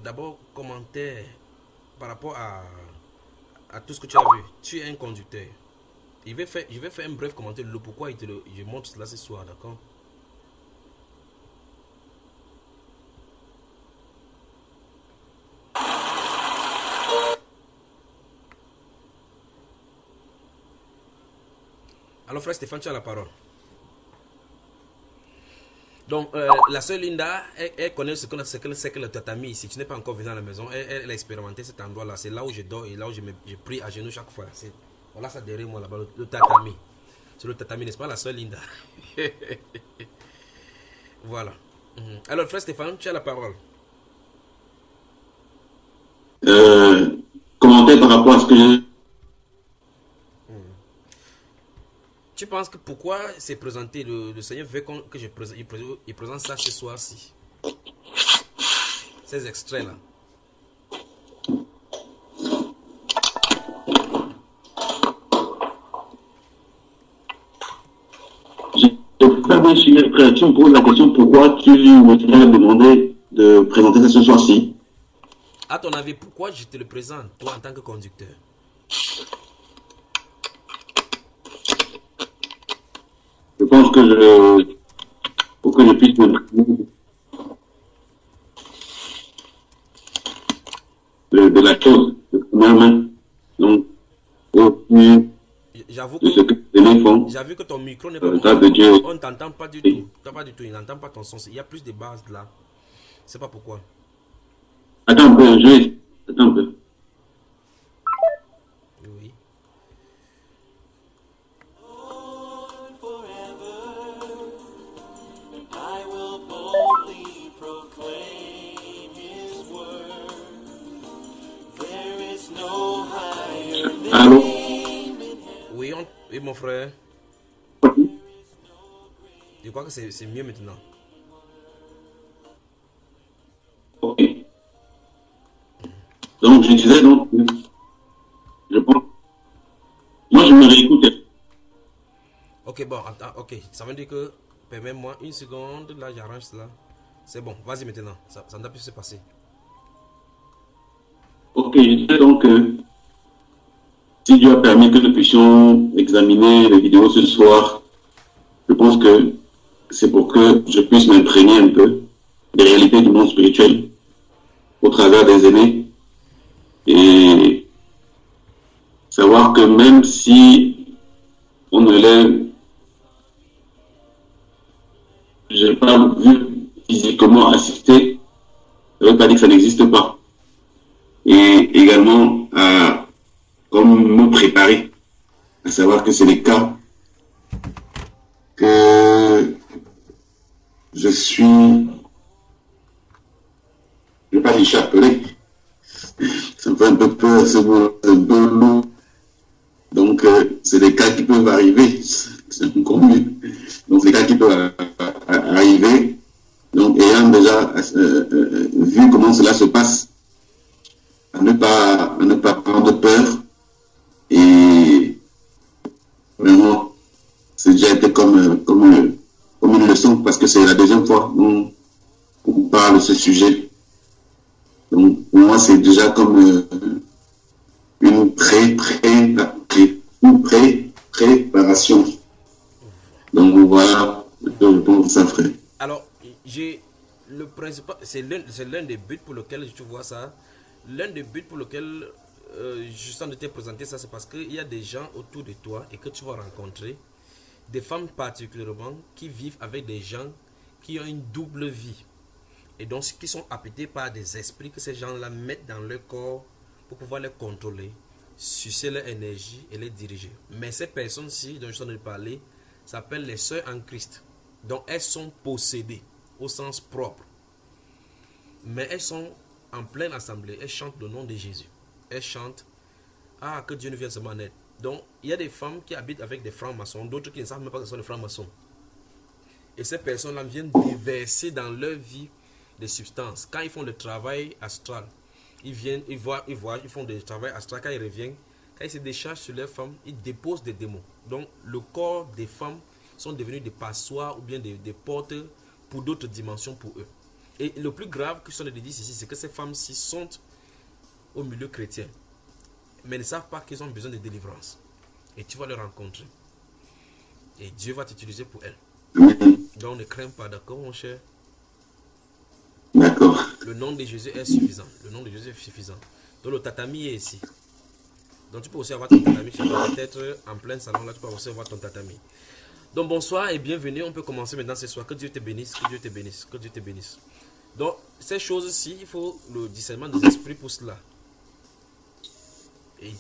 d'abord, commentaire par rapport à tout ce que tu as vu. Tu es un conducteur. Je vais faire un bref commentaire de pourquoi je montre cela ce soir, d'accord? Alors, frère Stéphane, tu as la parole. Donc, la sœur Linda, elle connaît ce que le tatami ici. Tu n'es pas encore venu à la maison. Elle a expérimenté cet endroit-là. C'est là où je dors et là où je prie à genoux chaque fois. Voilà ça derrière moi là-bas, le tatami. C'est le tatami, n'est-ce pas, la sœur Linda? Voilà. Alors, frère Stéphane, tu as la parole. Commenter par rapport à ce que je... Tu penses que pourquoi c'est présenté, le Seigneur veut que il présente ça ce soir-ci? Ces extraits-là. Je pas bien suivi, frère. Tu me poses la question pourquoi tu me fais demander de présenter ça ce soir-ci. À ton avis, pourquoi je te le présente, toi, en tant que conducteur? Je pense que pour que je puisse me de la chose, même, donc, J'avoue de ce que les gens font, que ton micro n'est pas de Dieu. On ne t'entend pas du tout. Pas du tout. Il n'entend pas ton son. Il y a plus de bases là. Je sais pas pourquoi. Attends un peu, attends un peu. Oui. Allô? Oui, oui, mon frère. Je crois que c'est mieux maintenant. Ok. Donc, je disais donc, je pense. Moi, je me réécoute. Ok, bon, attends, ok. Ça veut dire que, permets-moi une seconde, là, j'arrange cela. C'est bon, vas-y maintenant. Ça ne doit plus se passer. Ok, je disais donc que si Dieu a permis que nous puissions examiner les vidéos ce soir, je pense que c'est pour que je puisse m'imprégner un peu des réalités du monde spirituel au travers des aînés et savoir que même si on ne les... Je n'ai pas vu physiquement assister, ça ne veut pas dire que ça n'existe pas. Et également, comme me préparer, à savoir que c'est les cas que je suis, je ne vais pas dire chapelet, ça me fait un peu peur, c'est un peu lourd. Donc, c'est des cas qui peuvent arriver, c'est encore mieux. Donc, les cas qui peuvent arriver, donc ayant déjà vu comment cela se passe, à ne pas prendre peur, et vraiment, c'est déjà été comme une leçon, parce que c'est la deuxième fois qu'on parle de ce sujet. Donc, pour moi, c'est déjà comme une préparation. Donc, voilà, je pense que ça ferait. Alors, j'ai le principal, c'est l'un des buts pour lequel je vois ça. L'un des buts pour lequel je sens de te présenter ça, c'est parce qu'il y a des gens autour de toi et que tu vas rencontrer, des femmes particulièrement, qui vivent avec des gens qui ont une double vie. Et donc, qui sont habités par des esprits que ces gens-là mettent dans leur corps pour pouvoir les contrôler, sucer leur énergie et les diriger. Mais ces personnes-ci, dont je suis en train de parler, s'appellent les sœurs en Christ. Donc, elles sont possédées au sens propre. Mais elles sont en pleine assemblée. Elles chantent le nom de Jésus. Elles chantent « Ah, que Dieu nous vienne seulement en aide ». Donc, il y a des femmes qui habitent avec des francs-maçons, d'autres qui ne savent même pas que ce sont des francs-maçons. Et ces personnes-là viennent déverser dans leur vie des substances. Quand ils font le travail astral, ils font des travail astral. Quand ils reviennent, quand ils se déchargent sur leurs femmes, ils déposent des démons. Donc, le corps des femmes sont devenus des passoires ou bien des portes pour d'autres dimensions pour eux. Et le plus grave que je suis en train de dire ici, c'est que ces femmes-ci sont au milieu chrétien, mais ne savent pas qu'ils ont besoin de délivrance. Et tu vas les rencontrer. Et Dieu va t'utiliser pour elles. Donc ne crains pas, d'accord mon cher? D'accord. Le nom de Jésus est suffisant. Le nom de Jésus est suffisant. Donc le tatami est ici. Donc tu peux aussi avoir ton tatami chez toi. Peut-être en plein salon, là tu peux aussi avoir ton tatami. Donc bonsoir et bienvenue. On peut commencer maintenant ce soir. Que Dieu te bénisse, que Dieu te bénisse, que Dieu te bénisse. Donc ces choses-ci, il faut le discernement des esprits pour cela.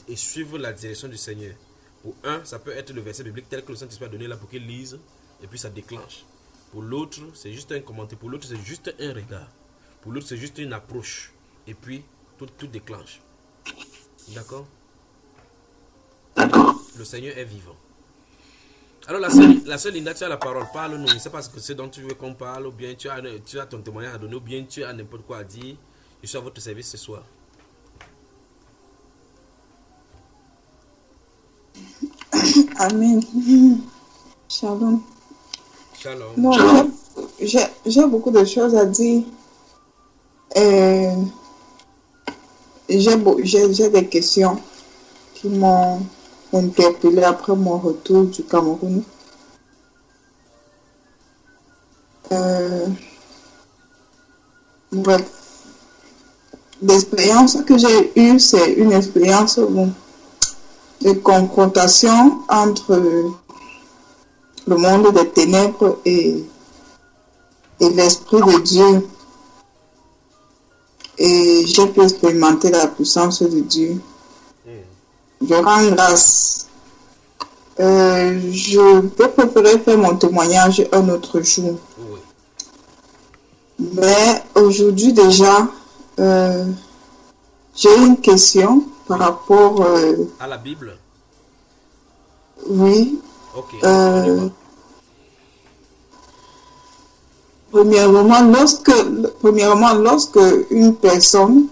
Et suivre la direction du Seigneur. Pour un, ça peut être le verset biblique tel que le Saint-Esprit a donné là pour qu'il lise. Et puis ça déclenche. Pour l'autre, c'est juste un commentaire. Pour l'autre, c'est juste un regard. Pour l'autre, c'est juste une approche. Et puis, tout déclenche. D'accord? D'accord. Le Seigneur est vivant. Alors, la sœur Linda, tu as la parole. Parle-nous. Je ne sais pas ce dont tu veux qu'on parle. Ou bien tu as ton témoignage à donner. Ou bien tu as n'importe quoi à dire. Je suis à votre service ce soir. Amen. Shalom. Shalom. Non, j'ai beaucoup de choses à dire. J'ai des questions qui m'ont interpellé après mon retour du Cameroun. Bref, l'expérience que j'ai eue, c'est une expérience de confrontation entre le monde des ténèbres et l'Esprit de Dieu. Et j'ai pu expérimenter la puissance de Dieu. Je rends grâce. Je peux préférer faire mon témoignage un autre jour. Oui. Mais aujourd'hui déjà, j'ai une question par rapport... à la Bible? Oui. Ok. Premièrement, lorsque une personne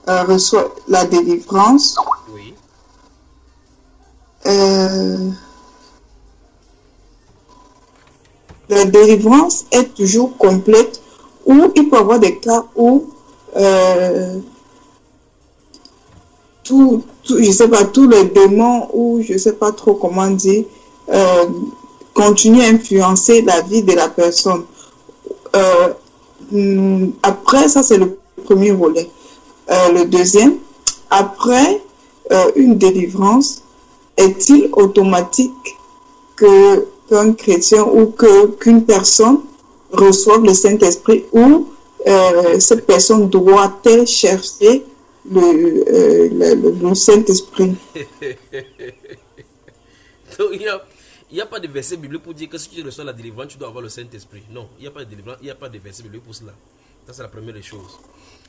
reçoit la délivrance, Oui. La délivrance est toujours complète, ou il peut y avoir des cas où je sais pas, tous les démons, ou je sais pas trop comment dire, continuent à influencer la vie de la personne. Après, ça c'est le premier volet. Le deuxième, après une délivrance, est-il automatique qu'un chrétien ou qu'une personne reçoive le Saint-Esprit, ou cette personne doit-elle chercher le Saint-Esprit? Donc, il n'y a pas de verset biblique pour dire que si tu reçois la délivrance, tu dois avoir le Saint-Esprit. Non, il n'y a pas de délivrance, il n'y a pas de verset biblique pour cela. Ça, c'est la première des choses.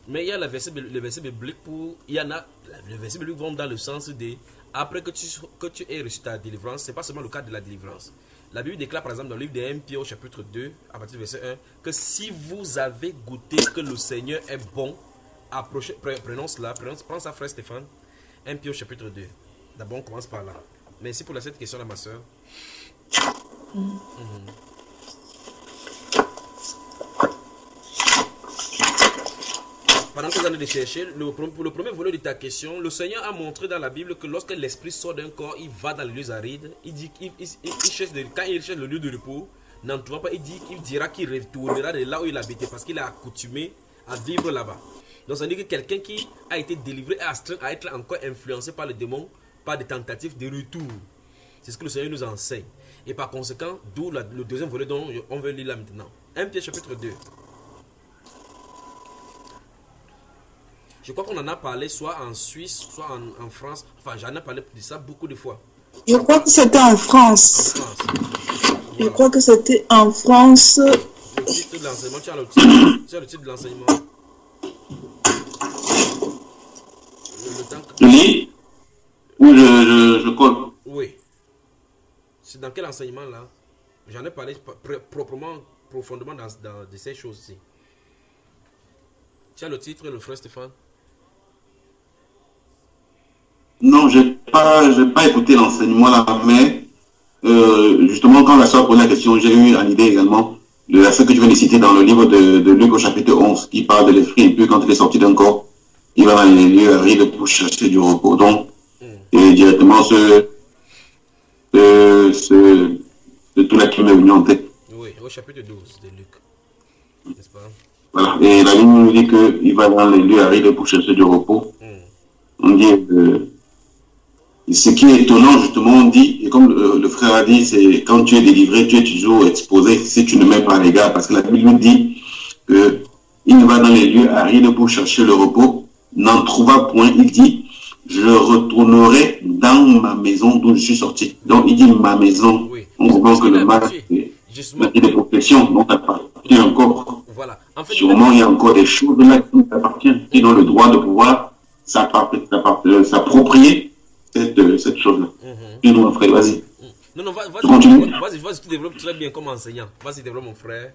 Mais il y a le verset biblique pour. Il y en a. Les versets bibliques vont dans le sens de. Après que tu aies reçu ta délivrance, ce n'est pas seulement le cas de la délivrance. La Bible déclare par exemple dans le livre de 1 Pierre au chapitre 2, à partir du verset 1, que si vous avez goûté que le Seigneur est bon, prenons cela, prends ça, frère Stéphane. 1 Pierre au chapitre 2. D'abord, on commence par là. Merci pour cette question là, ma soeur. Pendant que vous allez de chercher, le premier volet de ta question, le Seigneur a montré dans la Bible que lorsque l'esprit sort d'un corps, il va dans les lieux arides. Il dit qu'il cherche quand il cherche le lieu de repos, n'en trouvant pas, il dira qu'il retournera de là où il habitait parce qu'il est accoutumé à vivre là-bas. Donc ça veut dire que quelqu'un qui a été délivré est astreint à être encore influencé par le démon, par des tentatives de retour. C'est ce que le Seigneur nous enseigne. Et par conséquent, d'où le deuxième volet dont on veut lire là maintenant. 1 Pierre chapitre 2. Je crois qu'on en a parlé soit en Suisse, soit en France. Enfin, j'en ai parlé de ça beaucoup de fois. Je crois que c'était en France. En France. Je Voilà. crois que c'était en France. Le titre de l'enseignement, tu as le titre de l'enseignement. Le temps que... Je lis ou je colle. Oui. C'est dans quel enseignement là? J'en ai parlé profondément de ces choses-ci. Tu as le titre, le frère Stéphane? Non, j'ai pas écouté l'enseignement là, mais justement, quand la soeur posait la question, j'ai eu en idée également le verset que tu viens de citer dans le livre de Luc au chapitre 11, qui parle de l'esprit, et puis quand il est sorti d'un corps, il va dans les lieux arides pour chercher du repos. Donc, et directement, de tout là qui m'est venu en tête. Oui, au chapitre 12 de Luc. N'est-ce pas? Voilà. Et la ligne nous dit qu'il va dans les lieux arides pour chercher du repos. On dit ce qui est étonnant, justement, on dit, et comme le frère a dit, c'est quand tu es délivré, tu es toujours exposé si tu ne mets pas les gars, parce que la Bible nous dit que il va dans les lieux arides pour chercher le repos, n'en trouva point, il dit, je retournerai dans ma maison d'où je suis sorti. Donc il dit ma maison, Oui. on comprend que le mal est des professions, donc appartient encore. Voilà. En fait, Sûrement, il y a encore des choses là qui nous appartiennent, qui ont le droit de pouvoir s'approprier cette chose-là. Dis-nous, frère, vas-y. Non, vas-y, tu développes très bien comme enseignant. Vas-y, développe, mon frère.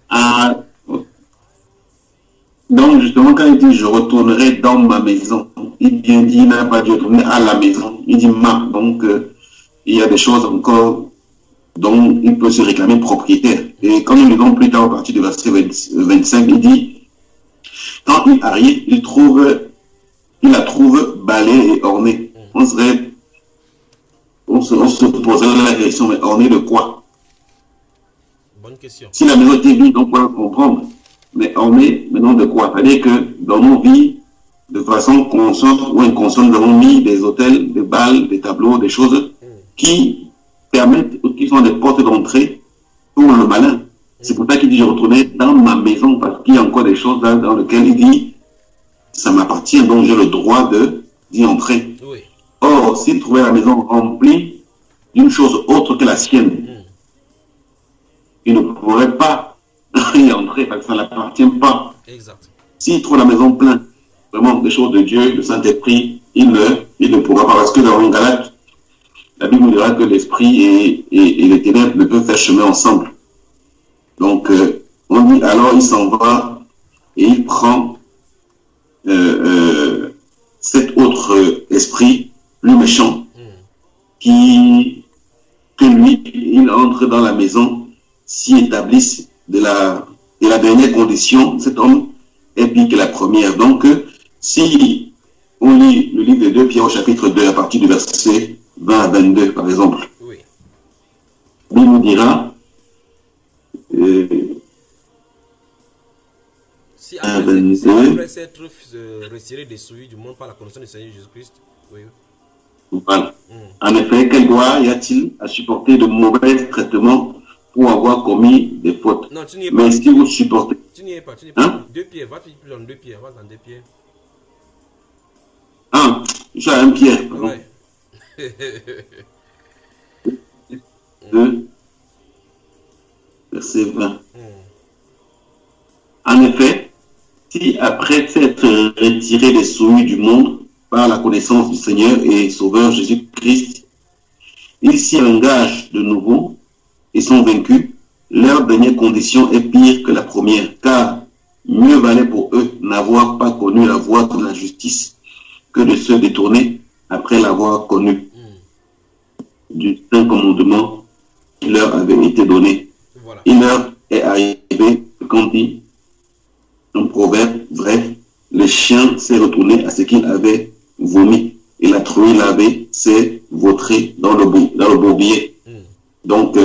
Donc, justement, quand il dit je retournerai dans ma maison, il dit il n'a pas dû retourner à la maison. Il dit ma. Donc, il y a des choses encore dont il peut se réclamer propriétaire. Et comme nous lisons plus tard, à partir du verset 25, il dit quand il arrive, il la trouve balayée et ornée. On se poserait la question, mais ornée de quoi? Bonne question. Si la maison était vide, on pourrait comprendre. Mais ornée, maintenant de quoi? C'est-à-dire que dans nos vies, de façon consciente ou inconsciente, nous avons mis des hôtels, des balles, des tableaux, des choses qui permettent, qui sont des portes d'entrée pour le malin. C'est pour ça qu'il dit je retournais dans ma maison, parce qu'il y a encore des choses là dans lesquelles il dit ça m'appartient, donc j'ai le droit d'y entrer. Oui. Or, s'il trouvait la maison remplie d'une chose autre que la sienne, il ne pourrait pas y entrer parce que ça ne l'appartient pas. Exact. S'il trouve la maison pleine, vraiment des choses de Dieu, de Saint-Esprit, il ne pourra pas. Parce que dans Galates, la Bible nous dira que l'Esprit et les ténèbres ne peuvent faire chemin ensemble. Donc, on dit alors il s'en va et il prend cet autre esprit plus méchant que lui, il entre dans la maison, s'y établisse de la dernière condition, cet homme est pire que la première. Donc, si on lit le livre de 2 Pierre au chapitre 2 à partir du verset 20 à 22, par exemple, Oui. il nous dira Si après s'être retiré des souilles du monde par la connaissance du Seigneur Jésus-Christ, oui. Voilà. En effet, quel droit y a-t-il à supporter de mauvais traitements pour avoir commis des fautes? Non, tu n'y es Mais pas. si vous supportez... Tu n'y es pas. Tu n'y es pas. Hein? 2 pieds. Va plus dans 2 pieds. Va dans 2 pieds. Ah, je suis à un pied. Pardon. Ouais. 2, verset 20. En effet, si après s'être retiré des souilles du monde par la connaissance du Seigneur et Sauveur Jésus-Christ, ils s'y engagent de nouveau et sont vaincus, leur dernière condition est pire que la première, car mieux valait pour eux n'avoir pas connu la voie de la justice que de se détourner après l'avoir connue. Du saint commandement qui leur avait été donné. Voilà. Il leur est arrivé, qu'on dit, un proverbe vrai, le chien s'est retourné à ce qu'il avait vomi et la truie lavée s'est vautrée dans le bourbier. Donc,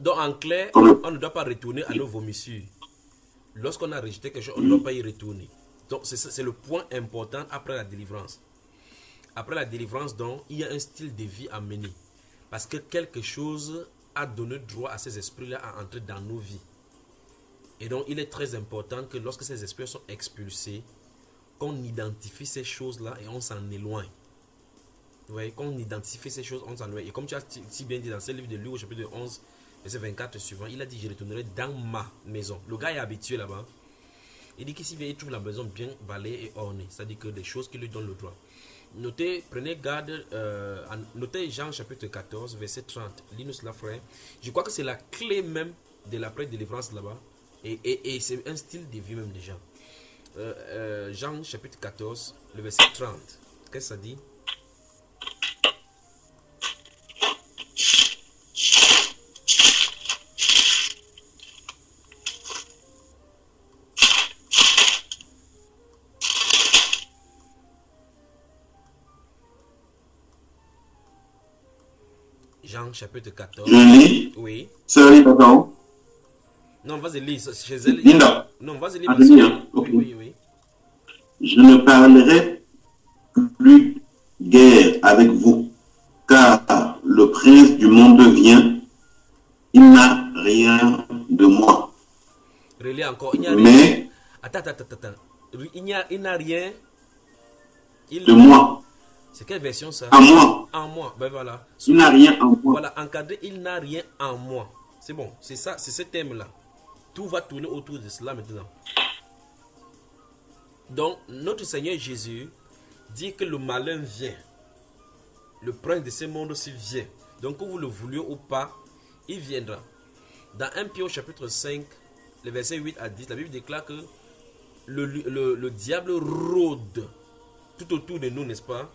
Donc, en clair, Comme- on ne doit pas retourner à nos vomissures. Lorsqu'on a rejeté quelque chose, on ne doit pas y retourner. Donc, c'est le point important après la délivrance. Après la délivrance, donc, il y a un style de vie à mener. Parce que quelque chose a donné droit à ces esprits-là à entrer dans nos vies. Et donc, il est très important que lorsque ces esprits sont expulsés, qu'on identifie ces choses-là et on s'en éloigne. Vous voyez, qu'on identifie ces choses, on s'en éloigne. Et comme tu as si bien dit dans ce livre de Luc, au chapitre 11, verset 24 suivant, il a dit, je retournerai dans ma maison. Le gars est habitué là-bas. Il dit qu'ici, il trouve la maison bien balayée et ornée. C'est-à-dire que des choses qui lui donnent le droit. Notez, prenez garde, notez Jean chapitre 14, verset 30. Lis-nous cela, frère. Je crois que c'est la clé même de l'après-délivrance là-bas. Et c'est un style de vie même déjà. Jean chapitre 14, le verset 30. Qu'est-ce que ça dit? Jean chapitre 14. je lis, Oui. sœur, lis, pardon. Non, vas-y, lis. Chez elle. Linda. Non, vas-y, lis. Ah, ma je lis, soeur. hein. Ok. Oui. Je ne parlerai plus guère avec vous, car le prince du monde vient, il n'a rien de moi. Relis encore. Il n'y a rien. Mais Attends. Il n'a rien. de moi, C'est quelle version ça? à moi, En moi. Ben voilà. il n'a rien en moi. Voilà, encadré, il n'a rien en moi. C'est bon, c'est ça, c'est ce thème-là. Tout va tourner autour de cela maintenant. Donc, notre Seigneur Jésus dit que le malin vient. Le prince de ce monde aussi vient. Donc, que vous le vouliez ou pas, il viendra. Dans 1 Pierre au chapitre 5, le verset 8 à 10, la Bible déclare que le diable rôde tout autour de nous, n'est-ce pas?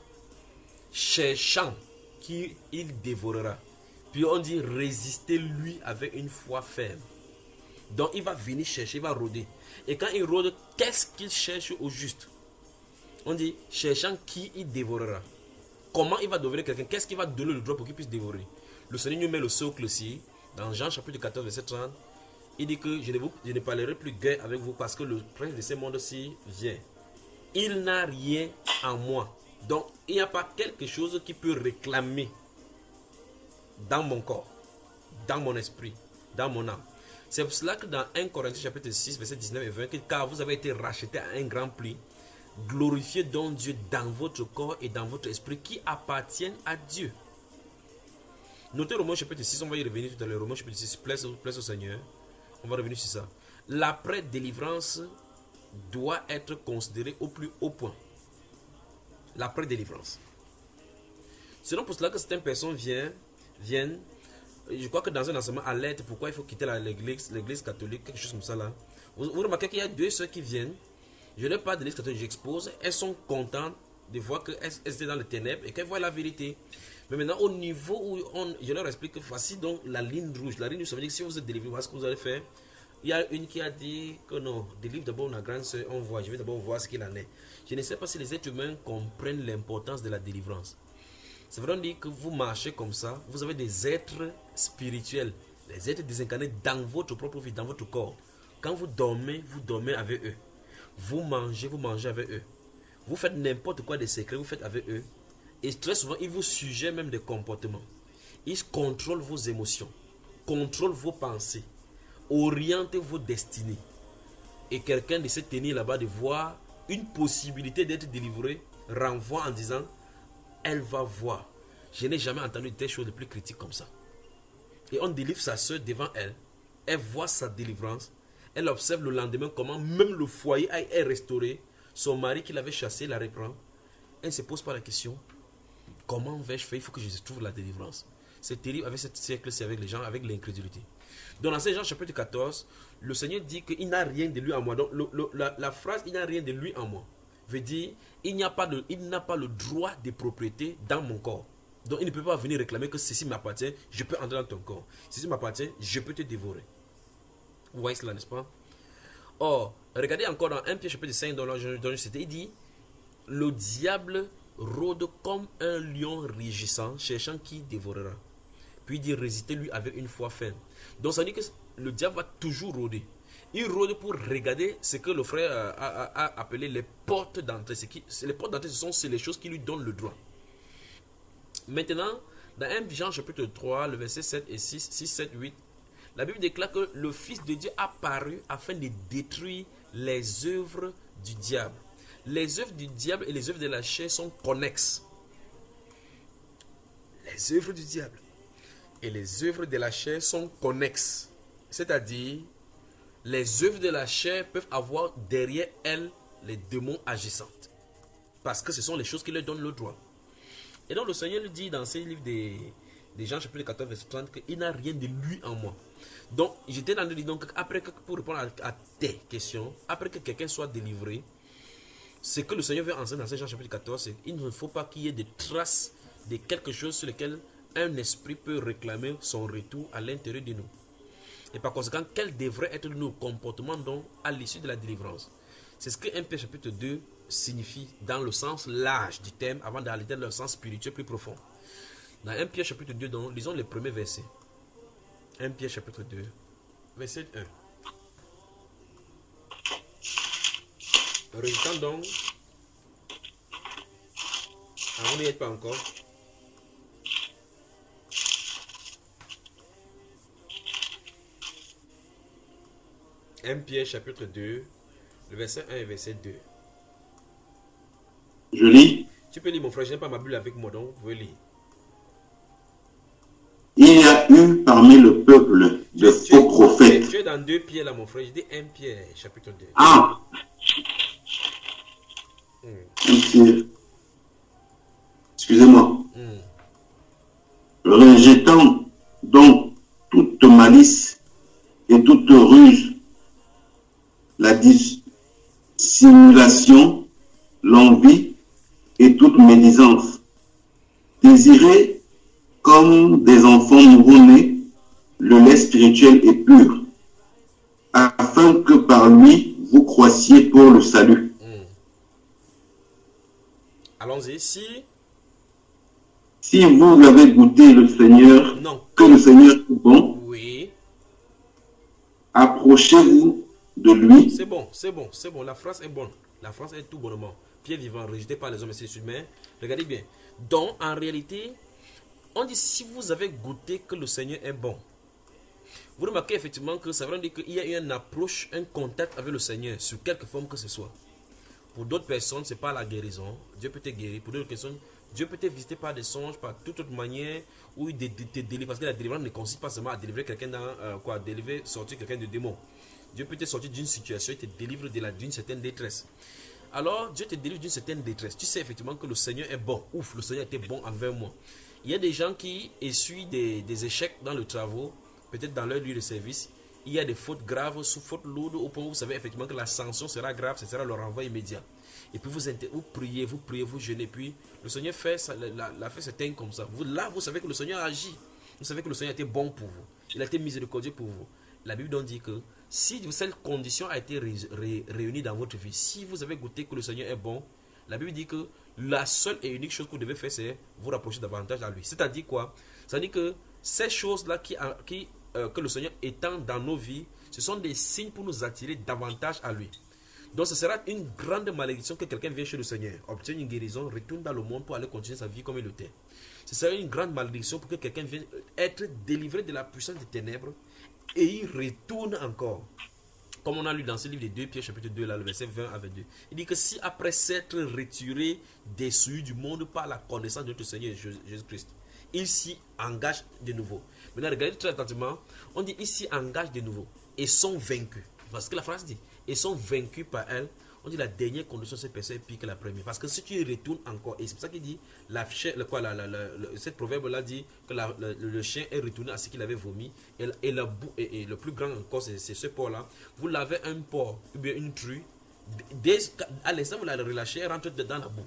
Cherchant qui il dévorera. Puis on dit résistez-lui avec une foi ferme. Donc il va venir chercher, il va rôder. Et quand il rôde, qu'est-ce qu'il cherche au juste? On dit cherchant qui il dévorera. Comment il va dévorer quelqu'un? Qu'est-ce qu'il va donner le droit pour qu'il puisse dévorer? Le Seigneur nous met le socle ici, dans Jean chapitre 14, verset 30. Il dit que je ne parlerai plus guère avec vous parce que le prince de ce monde-ci vient. Il n'a rien en moi. Donc, il n'y a pas quelque chose qui peut réclamer dans mon corps, dans mon esprit, dans mon âme. C'est pour cela que dans 1 Corinthiens chapitre 6, verset 19 et 20, car vous avez été rachetés à un grand prix, glorifiez donc Dieu dans votre corps et dans votre esprit qui appartiennent à Dieu. Notez Romains chapitre 6, on va y revenir tout à l'heure. Romains chapitre 6, place au Seigneur. On va revenir sur ça. L'après-délivrance doit être considérée au plus haut point. L'après-délivrance. C'est donc pour cela que certaines personnes viennent. Je crois que dans un enseignement alerte, pourquoi il faut quitter l'église catholique, quelque chose comme ça là. Vous remarquez qu'il y a deux sœurs qui viennent. Je ne parle de l'église catholique, j'expose. Elles sont contentes de voir qu'elles étaient dans les ténèbres et qu'elles voient la vérité. Mais maintenant, au niveau où je leur explique que voici donc la ligne rouge. La ligne rouge, ça veut dire que si vous êtes délivré, voilà ce que vous allez faire. Il y a une qui a dit que non, délivre d'abord la grande sœur, on voit, je vais d'abord voir ce qu'il en est. Je ne sais pas si les êtres humains comprennent l'importance de la délivrance. C'est vraiment dire que vous marchez comme ça, vous avez des êtres spirituels, des êtres désincarnés dans votre propre vie, dans votre corps. Quand vous dormez avec eux. Vous mangez avec eux. Vous faites n'importe quoi de secret, vous faites avec eux. Et très souvent, il vous suggère même des comportements. Il contrôle vos émotions, contrôle vos pensées, oriente vos destinées. Et quelqu'un de se tenir là-bas, de voir une possibilité d'être délivré, renvoie en disant, elle va voir. Je n'ai jamais entendu des choses de plus critiques comme ça. Et on délivre sa soeur devant elle. Elle voit sa délivrance. Elle observe le lendemain comment même le foyer est restauré. Son mari qui l'avait chassé la reprend. Elle ne se pose pas la question. Comment vais-je faire? Il faut que je trouve la délivrance. C'est terrible avec ce siècle, c'est avec les gens, avec l'incrédulité. Donc dans Saint Jean chapitre 14, le Seigneur dit qu'il n'a rien de lui en moi. Donc la phrase « il n'a rien de lui en moi » veut dire il n'a pas le droit de propriété dans mon corps. Donc il ne peut pas venir réclamer que ceci m'appartient, je peux entrer dans ton corps. Ceci m'appartient, je peux te dévorer. Vous voyez cela, n'est-ce pas? Or, regardez encore dans 1 Pierre chapitre 5, dont je citais, il dit « Le diable rôde comme un lion rugissant, cherchant qui dévorera. » Puis il dit « Résistez-lui avec une foi ferme. » Donc ça veut dire que le diable va toujours rôder. Il rôde pour regarder ce que le frère a appelé les portes d'entrée. Les portes d'entrée, ce sont les choses qui lui donnent le droit. Maintenant, dans 1 Jean chapitre 3, le verset 7 et 6, 7, 8, la Bible déclare que le Fils de Dieu a paru afin de détruire les œuvres du diable. Les œuvres du diable et les œuvres de la chair sont connexes. Les œuvres du diable et les œuvres de la chair sont connexes. C'est-à-dire, les œuvres de la chair peuvent avoir derrière elles les démons agissantes. Parce que ce sont les choses qui leur donnent le droit. Et donc le Seigneur lui dit dans ces livres des Jean chapitre 14 verset 30 qu'il n'a rien de lui en moi. Donc j'étais dans le dit donc après que, pour répondre à tes questions, après que quelqu'un soit délivré, ce que le Seigneur veut enseigner dans Jean chapitre 14, c'est qu'il ne faut pas qu'il y ait des traces de quelque chose sur lequel un esprit peut réclamer son retour à l'intérieur de nous. Et par conséquent, quel devrait être nos comportements donc à l'issue de la délivrance? C'est ce que 1 Pierre chapitre 2 signifie dans le sens large du terme avant d'aller dans le sens spirituel plus profond. Dans 1 Pierre chapitre 2, donc, lisons les premiers versets. 1 Pierre chapitre 2, verset 1. Résultant donc, on n'y est pas encore. Un Pierre chapitre 2, le verset 1 et verset 2. Je lis. Tu peux lire mon frère, je n'ai pas ma Bible avec moi, donc vous pouvez lire. Il y a eu parmi le peuple de faux prophètes. Tu es dans 2 Pierre là mon frère, je dis 1 Pierre chapitre 2. Ah, 1 Pierre. Excusez-moi. Rejetant donc toute malice et toute ruse, la dissimulation, l'envie et toute médisance. Désirez comme des enfants nouveau-nés le lait spirituel et pur, afin que par lui vous croissiez pour le salut. Allons-y. Si vous avez goûté le Seigneur, que le Seigneur est bon, oui, approchez-vous de lui. C'est bon. La phrase est bonne. La phrase est tout bonnement. Pierre vivant, rejeté par les hommes et ainsi de suite. Mais regardez bien. Donc, en réalité, on dit si vous avez goûté que le Seigneur est bon. Vous remarquez effectivement que ça veut dire qu'il y a eu une approche, un contact avec le Seigneur, sous quelque forme que ce soit. Pour d'autres personnes, ce n'est pas la guérison. Dieu peut te guérir. Pour d'autres personnes, Dieu peut te visiter par des songes, par toute autre manière, ou il te délivre. Parce que la délivrance ne consiste pas seulement à délivrer quelqu'un sortir quelqu'un de démon. Dieu peut te sortir d'une situation et te délivre d'une certaine détresse. Alors, Dieu te délivre d'une certaine détresse. Tu sais effectivement que le Seigneur est bon. Ouf, le Seigneur était bon envers moi. Il y a des gens qui essuient des échecs dans le travail, peut-être dans leur lieu de service. Il y a des fautes graves, sous fautes lourdes, au point où vous savez effectivement que la sanction sera grave, ce sera le renvoi immédiat. Et puis vous priez, vous jeûnez, puis le Seigneur fait s'éteint comme ça. Vous savez que le Seigneur agit. Vous savez que le Seigneur était bon pour vous. Il a été miséricordieux pour vous. La Bible donc dit que si cette condition a été réunie dans votre vie, si vous avez goûté que le Seigneur est bon, la Bible dit que la seule et unique chose que vous devez faire, c'est vous rapprocher davantage à lui. C'est-à-dire quoi? C'est-à-dire que ces choses-là que le Seigneur étend dans nos vies, ce sont des signes pour nous attirer davantage à lui. Donc ce sera une grande malédiction que quelqu'un vienne chez le Seigneur, obtienne une guérison, retourne dans le monde pour aller continuer sa vie comme il était. Ce sera une grande malédiction pour que quelqu'un vienne être délivré de la puissance des ténèbres et il retourne encore. Comme on a lu dans ce livre de 2 Pierre chapitre 2, là, le verset 20 à 22. Il dit que si après s'être retiré des souillures du monde par la connaissance de notre Seigneur Jésus-Christ, il s'y engage de nouveau. Maintenant, regardez très attentivement. On dit il s'y engage de nouveau et sont vaincus. Parce que la phrase dit, et sont vaincus par elle. On dit la dernière condition, cette personne est pire que la première. Parce que si tu y retournes encore, et c'est pour ça qu'il dit, cette proverbe-là dit que le chien est retourné à ce qu'il avait vomi. Et le plus grand encore, c'est ce porc-là. Vous lavez un porc, ou bien une truie, à l'instant où vous la relâchez, elle rentre dans la boue.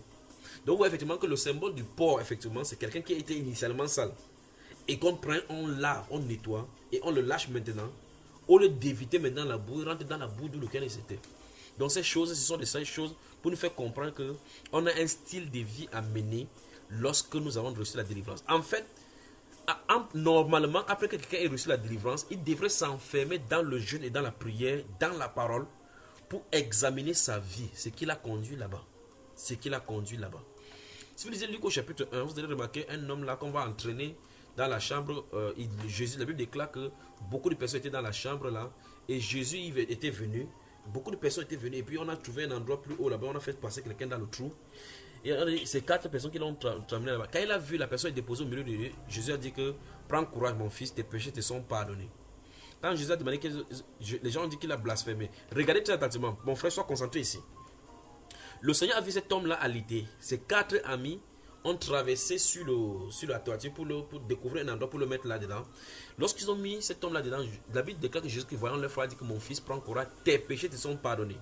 Donc vous voyez effectivement que le symbole du porc, effectivement, c'est quelqu'un qui était initialement sale. Et qu'on prend, on lave, on nettoie, et on le lâche maintenant. Au lieu d'éviter maintenant la boue, il rentre dans la boue d'où lequel il était. Donc ces choses, ce sont des seules choses pour nous faire comprendre qu'on a un style de vie à mener lorsque nous avons reçu la délivrance. En fait, normalement, après que quelqu'un ait reçu la délivrance, il devrait s'enfermer dans le jeûne et dans la prière, dans la parole, pour examiner sa vie, ce qui l'a conduit là-bas. Ce qui l'a conduit là-bas. Si vous lisez Luc au chapitre 1, vous allez remarquer un homme là qu'on va entraîner dans la chambre. Jésus, la Bible déclare que beaucoup de personnes étaient dans la chambre là, et Jésus était venu. Beaucoup de personnes étaient venues et puis on a trouvé un endroit plus haut là-bas, on a fait passer quelqu'un dans le trou. Et c'est 4 personnes qui l'ont terminé là-bas. Quand il a vu la personne déposée au milieu de lui, Jésus a dit que prends courage mon fils, tes péchés te sont pardonnés. Quand Jésus a demandé que les gens ont dit qu'il a blasphémé. Regardez très attentivement, mon frère, sois concentré ici. Le Seigneur a vu cet homme-là alité. Ses 4 amis ont traversé sur la toiture pour découvrir un endroit pour le mettre là-dedans. Lorsqu'ils ont mis cet homme là-dedans, David déclare que Jésus, qui voyant leur frère, dit que mon fils, prends courage, tes péchés te sont pardonnés.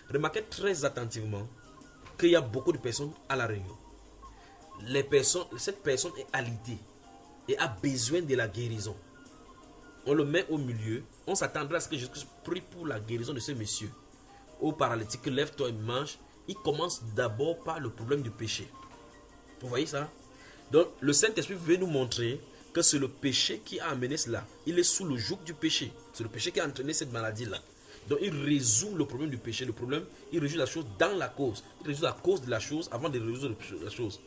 Remarquez très attentivement qu'il y a beaucoup de personnes à la réunion. Cette personne est alitée et a besoin de la guérison. On le met au milieu, on s'attendra à ce que Jésus prie pour la guérison de ce monsieur. Au paralytique, lève-toi et mange. Il commence d'abord par le problème du péché. Vous voyez ça? Donc le Saint-Esprit veut nous montrer que c'est le péché qui a amené cela. Il est sous le joug du péché. C'est le péché qui a entraîné cette maladie-là. Donc il résout le problème du péché. Le problème, il résout la chose dans la cause. Il résout la cause de la chose avant de résoudre la chose.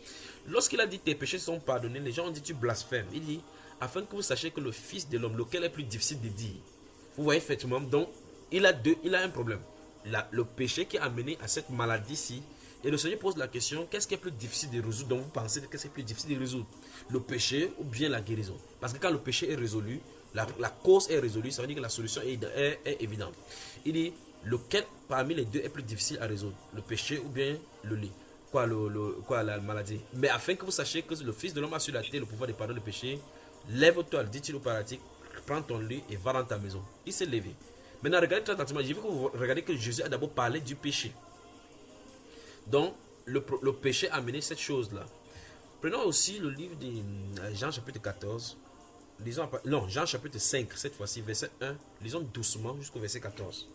Lorsqu'il a dit tes péchés sont pardonnés, les gens ont dit tu blasphèmes. Il dit afin que vous sachiez que le Fils de l'homme, lequel est plus difficile de dire. Vous voyez effectivement, donc il a un problème. Le péché qui a amené à cette maladie-ci. Et le Seigneur pose la question, qu'est-ce qui est plus difficile de résoudre? Donc vous pensez qu'est-ce qui est plus difficile de résoudre? Le péché ou bien la guérison? Parce que quand le péché est résolu, la cause est résolue, ça veut dire que la solution est évidente. Il dit, lequel parmi les deux est plus difficile à résoudre? Le péché ou bien le lit? La maladie? Mais afin que vous sachiez que le Fils de l'homme a sur la terre le pouvoir de pardonner le péché, lève-toi, dit-il au paralytique, prends ton lit et va dans ta maison. Il s'est levé. Maintenant, regardez très attentivement, je veux que vous regardez que Jésus a d'abord parlé du péché. Donc, le péché a amené cette chose-là. Prenons aussi le livre de Jean chapitre 14. Jean chapitre 5, cette fois-ci, verset 1. Lisons doucement jusqu'au verset 14.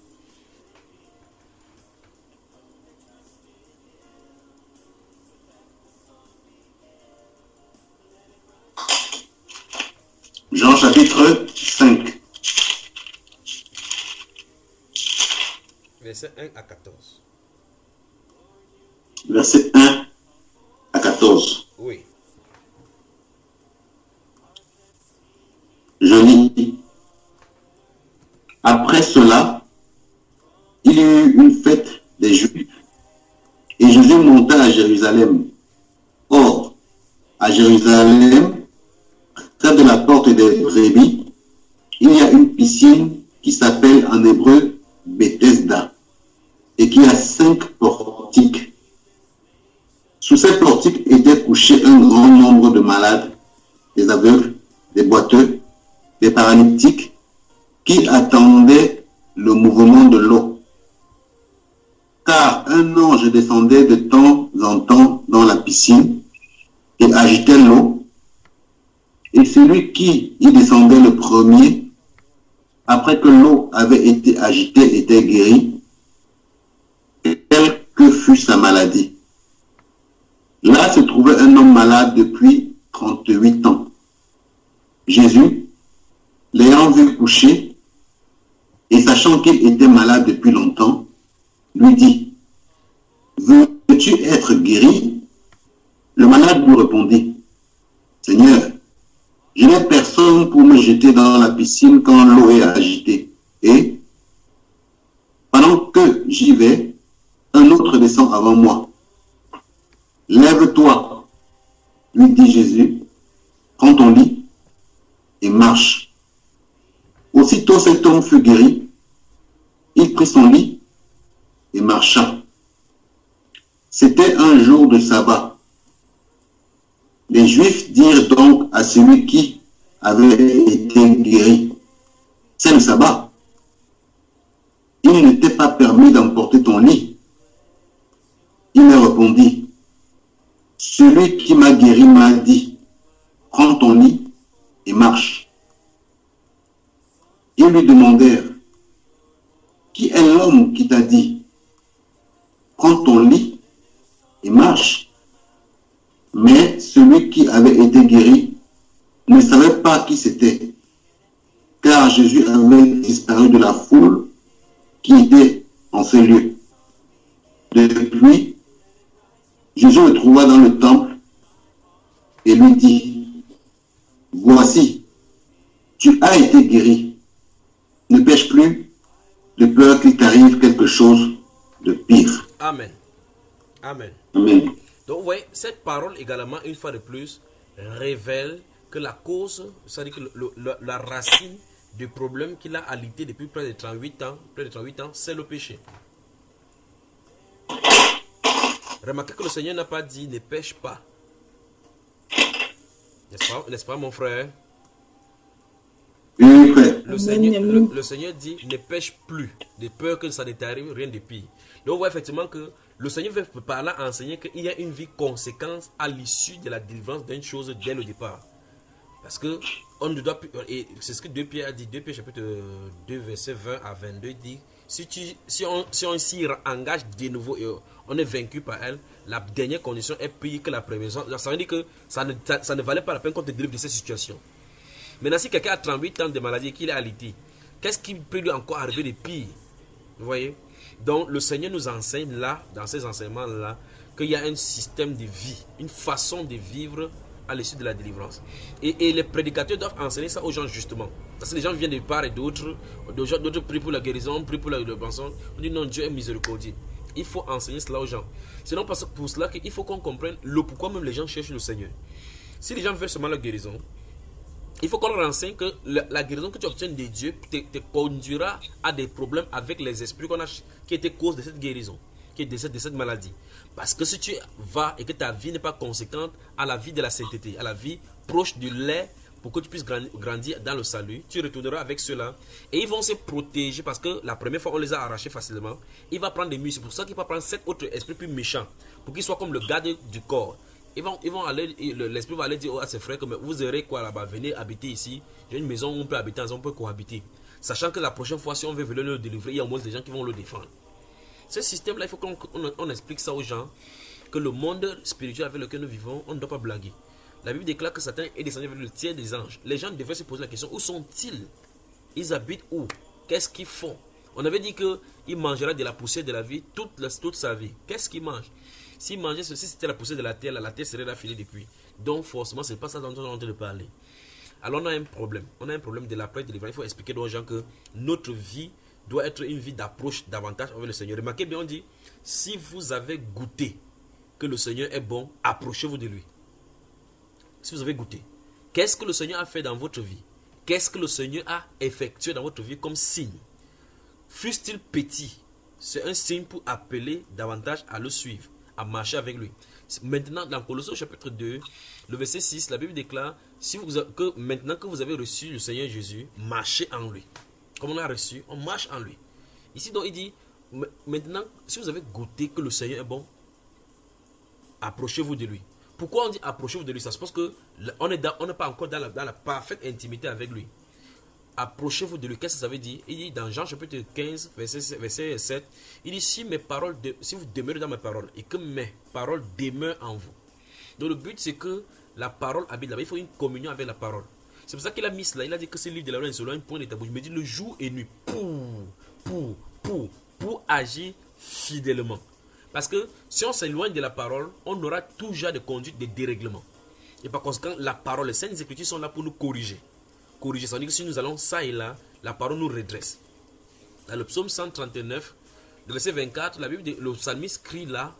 Jean chapitre 5. Verset 1 à 14. Verset 1 à 14. Oui. Je lis. Après cela, il y eut une fête des Juifs, et Jésus monta à Jérusalem. Or, à Jérusalem, près de la porte des brebis, il y a une piscine qui s'appelle en hébreu Bethesda, et qui a 5 portiques. Sous ces portiques étaient couchés un grand nombre de malades, des aveugles, des boiteux, des paralytiques, qui attendaient le mouvement de l'eau. Car un ange descendait de temps en temps dans la piscine et agitait l'eau, et celui qui y descendait le premier, après que l'eau avait été agitée, était guéri, quelle que fût sa maladie. Là se trouvait un homme malade depuis 38 ans. Jésus, l'ayant vu couché, et sachant qu'il était malade depuis longtemps, lui dit, veux-tu être guéri? Le malade lui répondit, Seigneur, je n'ai personne pour me jeter dans la piscine quand l'eau est agitée. Et pendant que j'y vais, un autre descend avant moi. Lève-toi, lui dit Jésus, prends ton lit et marche. Aussitôt cet homme fut guéri, il prit son lit et marcha. C'était un jour de sabbat. Les Juifs dirent donc à celui qui avait été guéri, c'est le sabbat. Il ne t'est pas permis d'emporter ton lit. Il leur répondit, celui qui m'a guéri m'a dit, prends ton lit et marche. Ils lui demandèrent, qui est l'homme qui t'a dit, prends ton lit et marche? Mais celui qui avait été guéri ne savait pas qui c'était, car Jésus avait disparu de la foule qui était en ce lieu. Depuis, Jésus le trouva dans le temple et lui dit, voici, tu as été guéri, ne pêche plus, de peur qu'il t'arrive quelque chose de pire. Amen. Amen. Amen. Donc, vous voyez, cette parole également, une fois de plus, révèle que la cause, c'est-à-dire que la racine du problème qu'il a alité depuis près de 38 ans, c'est le péché. Remarquez que le Seigneur n'a pas dit ne pêche pas. N'est-ce pas mon frère? Oui, frère. Le Seigneur dit ne pêche plus, de peur que ça ne t'arrive rien de pire. Donc on voit effectivement que le Seigneur veut par là enseigner qu'il y a une vie conséquence à l'issue de la délivrance d'une chose dès le départ. Parce que on ne doit plus, et c'est ce que 2 Pierre a dit, 2 Pierre chapitre 2 verset 20 à 22 dit, si on s'y engage de nouveau et on est vaincu par elle, la dernière condition est pire que la première. Ça veut dire que ça ne valait pas la peine qu'on te délivre de cette situation. Maintenant, si quelqu'un a 38 ans de maladie et qu'il est alité, qu'est-ce qui peut lui encore arriver de pire? Vous voyez? Donc, le Seigneur nous enseigne là, dans ces enseignements-là, qu'il y a un système de vie, une façon de vivre à l'issue de la délivrance. Et les prédicateurs doivent enseigner ça aux gens justement. Parce que les gens viennent de part et d'autre, d'autres prient pour la guérison, prient pour la guérison. On dit non, Dieu est miséricordieux. Il faut enseigner cela aux gens. Sinon, pour cela, il faut qu'on comprenne le pourquoi même les gens cherchent le Seigneur. Si les gens veulent seulement la guérison, il faut qu'on leur enseigne que la guérison que tu obtiens de Dieu te conduira à des problèmes avec les esprits qui étaient cause de cette guérison, qui est de cette maladie. Parce que si tu vas et que ta vie n'est pas conséquente à la vie de la sainteté, à la vie proche du lait, pour que tu puisses grandir dans le salut, tu retourneras avec ceux-là et ils vont se protéger parce que la première fois on les a arrachés facilement. Il va prendre des muscles, c'est pour ça qu'il va prendre 7 autres esprits plus méchants pour qu'ils soient comme le garde du corps. Ils vont aller, l'esprit va aller dire à ses frères que mais vous aurez quoi là-bas, venez habiter ici. J'ai une maison où on peut habiter, on peut cohabiter. Sachant que la prochaine fois, si on veut venir le délivrer, il y a au moins des gens qui vont le défendre. Ce système-là, il faut qu'on explique ça aux gens, que le monde spirituel avec lequel nous vivons, on ne doit pas blaguer. La Bible déclare que Satan est descendu avec le tiers des anges. Les gens devaient se poser la question, où sont-ils? Ils habitent où? Qu'est-ce qu'ils font? On avait dit qu'il mangera de la poussière de la vie toute sa vie. Qu'est-ce qu'il mange? S'il mangeait ceci, c'était la poussière de la terre serait là finie depuis. Donc forcément, ce n'est pas ça dont on est en train de parler. Alors on a un problème. On a un problème de l'après-délivrance. Il faut expliquer aux gens que notre vie doit être une vie d'approche davantage avec le Seigneur. Remarquez bien, on dit, si vous avez goûté que le Seigneur est bon, approchez-vous de lui. Si vous avez goûté, qu'est-ce que le Seigneur a fait dans votre vie? Qu'est-ce que le Seigneur a effectué dans votre vie comme signe? Fût-il petit, c'est un signe pour appeler davantage à le suivre, à marcher avec lui. Maintenant, dans Colossiens chapitre 2, le verset 6, la Bible déclare que maintenant que vous avez reçu le Seigneur Jésus, marchez en lui. Comme on a reçu, on marche en lui. Ici, donc, il dit, maintenant, si vous avez goûté que le Seigneur est bon, approchez-vous de lui. Pourquoi on dit approchez-vous de lui? Ça se passe qu'on n'est pas encore dans la parfaite intimité avec lui. Approchez-vous de lui. Qu'est-ce que ça veut dire? Il dit dans Jean chapitre 15, verset 7, il dit si vous demeurez dans mes paroles et que mes paroles demeurent en vous. Donc le but c'est que la parole habite là-bas. Il faut une communion avec la parole. C'est pour ça qu'il a mis cela. Il a dit que ce livre de la loi est selon un point de ta bouche. Il me dit le jour et nuit pour agir fidèlement. Parce que si on s'éloigne de la parole, on aura toujours des conduites de dérèglement. Et par conséquent, la parole, les Saintes Écritures sont là pour nous corriger. Corriger, ça veut dire que si nous allons ça et là, la parole nous redresse. Dans le psaume 139, le verset 24, la Bible, le psalmiste crie là,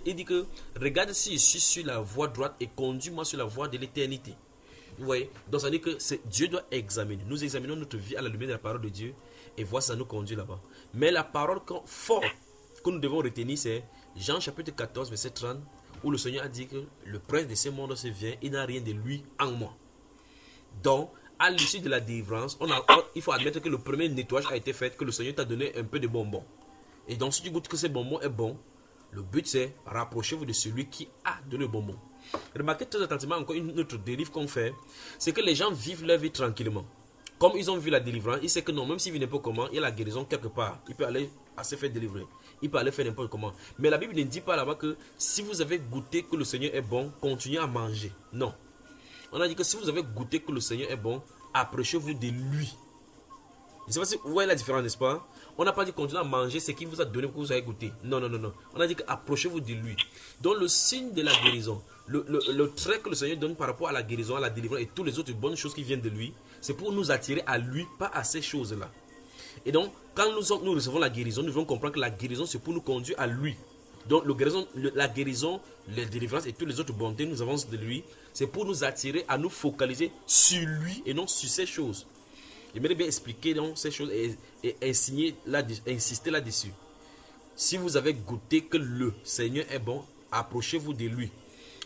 il dit que regarde si je suis sur la voie droite et conduis-moi sur la voie de l'éternité. Vous voyez, donc ça veut dire que Dieu doit examiner. Nous examinons notre vie à la lumière de la parole de Dieu et voir si ça nous conduit là-bas. Mais la parole forte que nous devons retenir, c'est Jean chapitre 14, verset 30, où le Seigneur a dit que le prince de ce monde se vient, il n'a rien de lui en moi. Donc, à l'issue de la délivrance, il faut admettre que le premier nettoyage a été fait, que le Seigneur t'a donné un peu de bonbons. Et donc, si tu goûtes que ce bonbon est bon, le but c'est rapprochez-vous de celui qui a donné le bonbon. Remarquez très attentivement encore une autre dérive qu'on fait, c'est que les gens vivent leur vie tranquillement. Comme ils ont vu la délivrance, ils savent que non, même s'il vit n'importe comment, il y a la guérison quelque part. Il peut aller à se faire délivrer. Il peut aller faire n'importe comment. Mais la Bible ne dit pas là-bas que si vous avez goûté que le Seigneur est bon, continuez à manger. Non. On a dit que si vous avez goûté que le Seigneur est bon, approchez-vous de lui. Je ne sais pas si vous voyez la différence, n'est-ce pas? On n'a pas dit continuer à manger ce qu'il vous a donné pour que vous ayez goûté. Non, non, non, non. On a dit approchez-vous de lui. Donc le signe de la guérison, le trait que le Seigneur donne par rapport à la guérison, à la délivrance et toutes les autres bonnes choses qui viennent de lui, c'est pour nous attirer à lui, pas à ces choses-là. Et donc, quand nous recevons la guérison, nous devons comprendre que la guérison, c'est pour nous conduire à lui. Donc, la guérison, la délivrance et toutes les autres bontés, nous avons de lui, c'est pour nous attirer à nous focaliser sur lui et non sur ces choses. J'aimerais bien expliquer donc ces choses et insister là-dessus. Si vous avez goûté que le Seigneur est bon, approchez-vous de lui.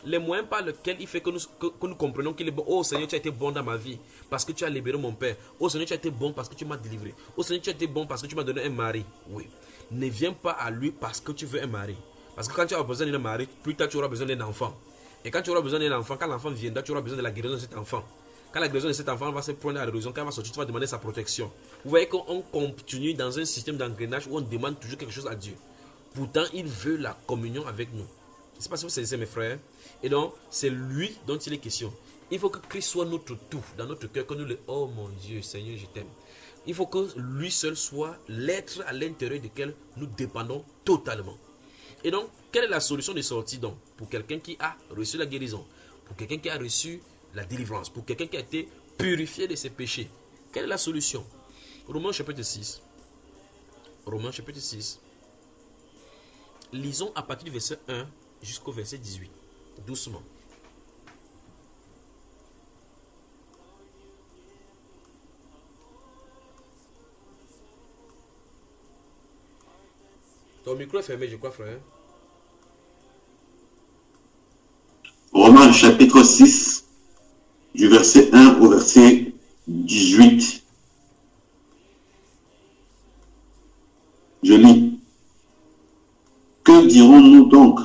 Les moyens par lesquels il fait que nous comprenons qu'il est bon. Oh Seigneur, tu as été bon dans ma vie parce que tu as libéré mon père. Oh Seigneur, tu as été bon parce que tu m'as délivré. Oh Seigneur, tu as été bon parce que tu m'as donné un mari. Oui. Ne viens pas à lui parce que tu veux un mari. Parce que quand tu as besoin d'un mari, plus tard tu auras besoin d'un enfant. Et quand tu auras besoin d'un enfant, quand l'enfant viendra, tu auras besoin de la guérison de cet enfant. Quand la guérison de cet enfant va se prendre à la raison, quand il va sortir, tu vas demander sa protection. Vous voyez qu'on continue dans un système d'engrenage où on demande toujours quelque chose à Dieu. Pourtant, il veut la communion avec nous. Je ne sais pas si vous saisissez mes frères. Et donc, c'est lui dont il est question. Il faut que Christ soit notre tout, dans notre cœur, que nous le... Oh mon Dieu, Seigneur, je t'aime. Il faut que lui seul soit l'être à l'intérieur duquel nous dépendons totalement. Et donc, quelle est la solution de sortie donc pour quelqu'un qui a reçu la guérison, pour quelqu'un qui a reçu la délivrance, pour quelqu'un qui a été purifié de ses péchés? Quelle est la solution? Romains chapitre 6. Romains chapitre 6. Lisons à partir du verset 1 jusqu'au verset 18. Doucement. Ton micro est fermé, je crois, frère. Romains chapitre 6, du verset 1 au verset 18. Je lis. Que dirons-nous donc?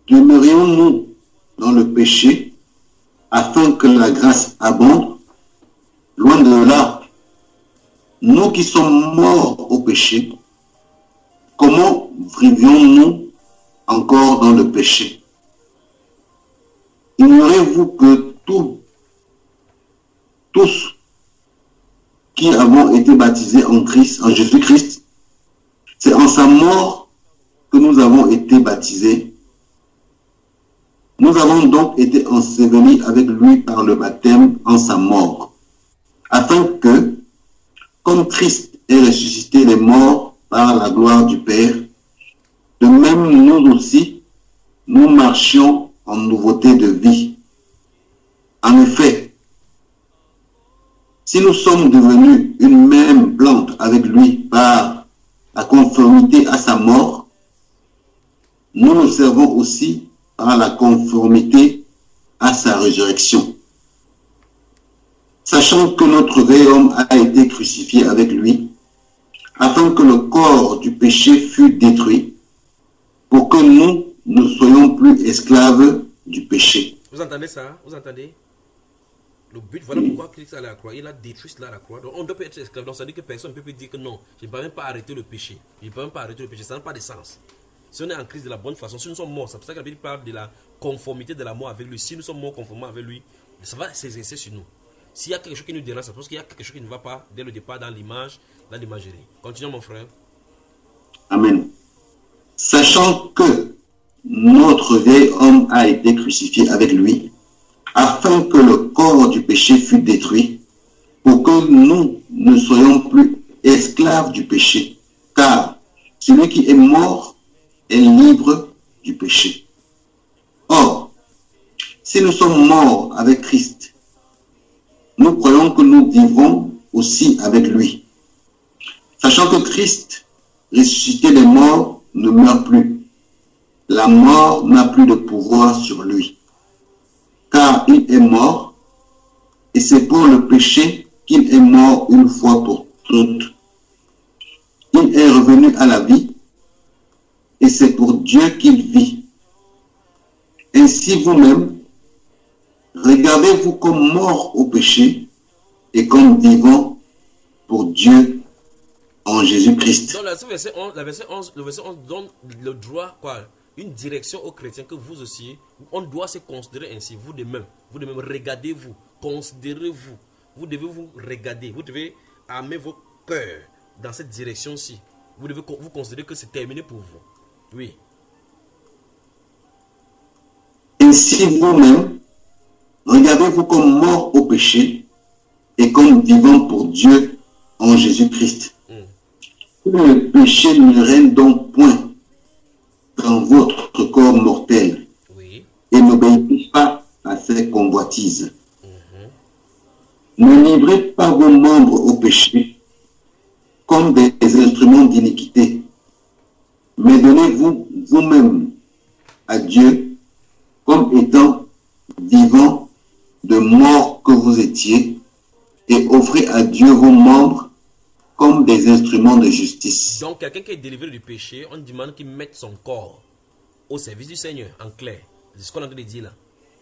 Demeurions-nous dans le péché afin que la grâce abonde? Loin de là. Nous qui sommes morts au péché, comment vivions-nous encore dans le péché? Ignorez-vous que tous qui avons été baptisés en Christ, en Jésus-Christ, c'est en sa mort que nous avons été baptisés. Nous avons donc été ensevelis avec lui par le baptême en sa mort, afin que, comme Christ est ressuscité les morts par la gloire du Père, de même nous aussi, nous marchions en nouveauté de vie. En effet, si nous sommes devenus une même plante avec lui par la conformité à sa mort, nous nous servons aussi par la conformité à sa résurrection. Sachant que notre vieil homme a été crucifié avec lui, afin que le corps du péché fût détruit, pour que nous ne soyons plus esclaves du péché. Vous entendez ça? Vous entendez? Le but, voilà pourquoi Christ allait à la croix. Il a détruit cela à la croix. Donc on ne peut pas être esclave. Donc ça veut dire que personne ne peut dire que non, je ne peux même pas arrêter le péché. Je ne peux même pas arrêter le péché. Ça n'a pas de sens. Si on est en Christ de la bonne façon, si nous sommes morts, c'est pour ça que la Bible parle de la conformité de la mort avec lui. Si nous sommes morts conformément avec lui, ça va s'exercer sur nous. S'il y a quelque chose qui nous dérange, c'est parce qu'il y a quelque chose qui ne va pas dès le départ dans l'image, dans l'imagerie. Continuons mon frère. Amen. Sachant que notre vieil homme a été crucifié avec lui, afin que le corps du péché fût détruit, pour que nous ne soyons plus esclaves du péché. Car celui qui est mort est libre du péché. Or, si nous sommes morts avec Christ, nous croyons que nous vivrons aussi avec lui. Sachant que Christ, ressuscité des morts, ne meurt plus. La mort n'a plus de pouvoir sur lui. Car il est mort, et c'est pour le péché qu'il est mort une fois pour toutes. Il est revenu à la vie, et c'est pour Dieu qu'il vit. Ainsi vous-même, regardez-vous comme mort au péché et comme vivant pour Dieu en Jésus-Christ. Donc, le verset 11 donne le droit, une direction aux chrétiens que vous aussi, on doit se considérer ainsi. Vous de même, regardez-vous, considérez-vous. Vous devez vous regarder, vous devez amener vos cœurs dans cette direction-ci. Vous devez vous considérer que c'est terminé pour vous. Oui. Ainsi vous-même, regardez-vous comme mort au péché et comme vivant pour Dieu en Jésus-Christ. Le péché ne règne donc point dans votre corps mortel, oui, et n'obéissez pas à ses convoitises. Ne livrez pas vos membres au péché comme des instruments d'iniquité, mais donnez-vous vous-même à Dieu comme étant vivants de mort que vous étiez, et offrez à Dieu vos membres comme des instruments de justice. Donc, quelqu'un qui est délivré du péché, on demande qu'il mette son corps au service du Seigneur, en clair. C'est ce qu'on est en train de dire là.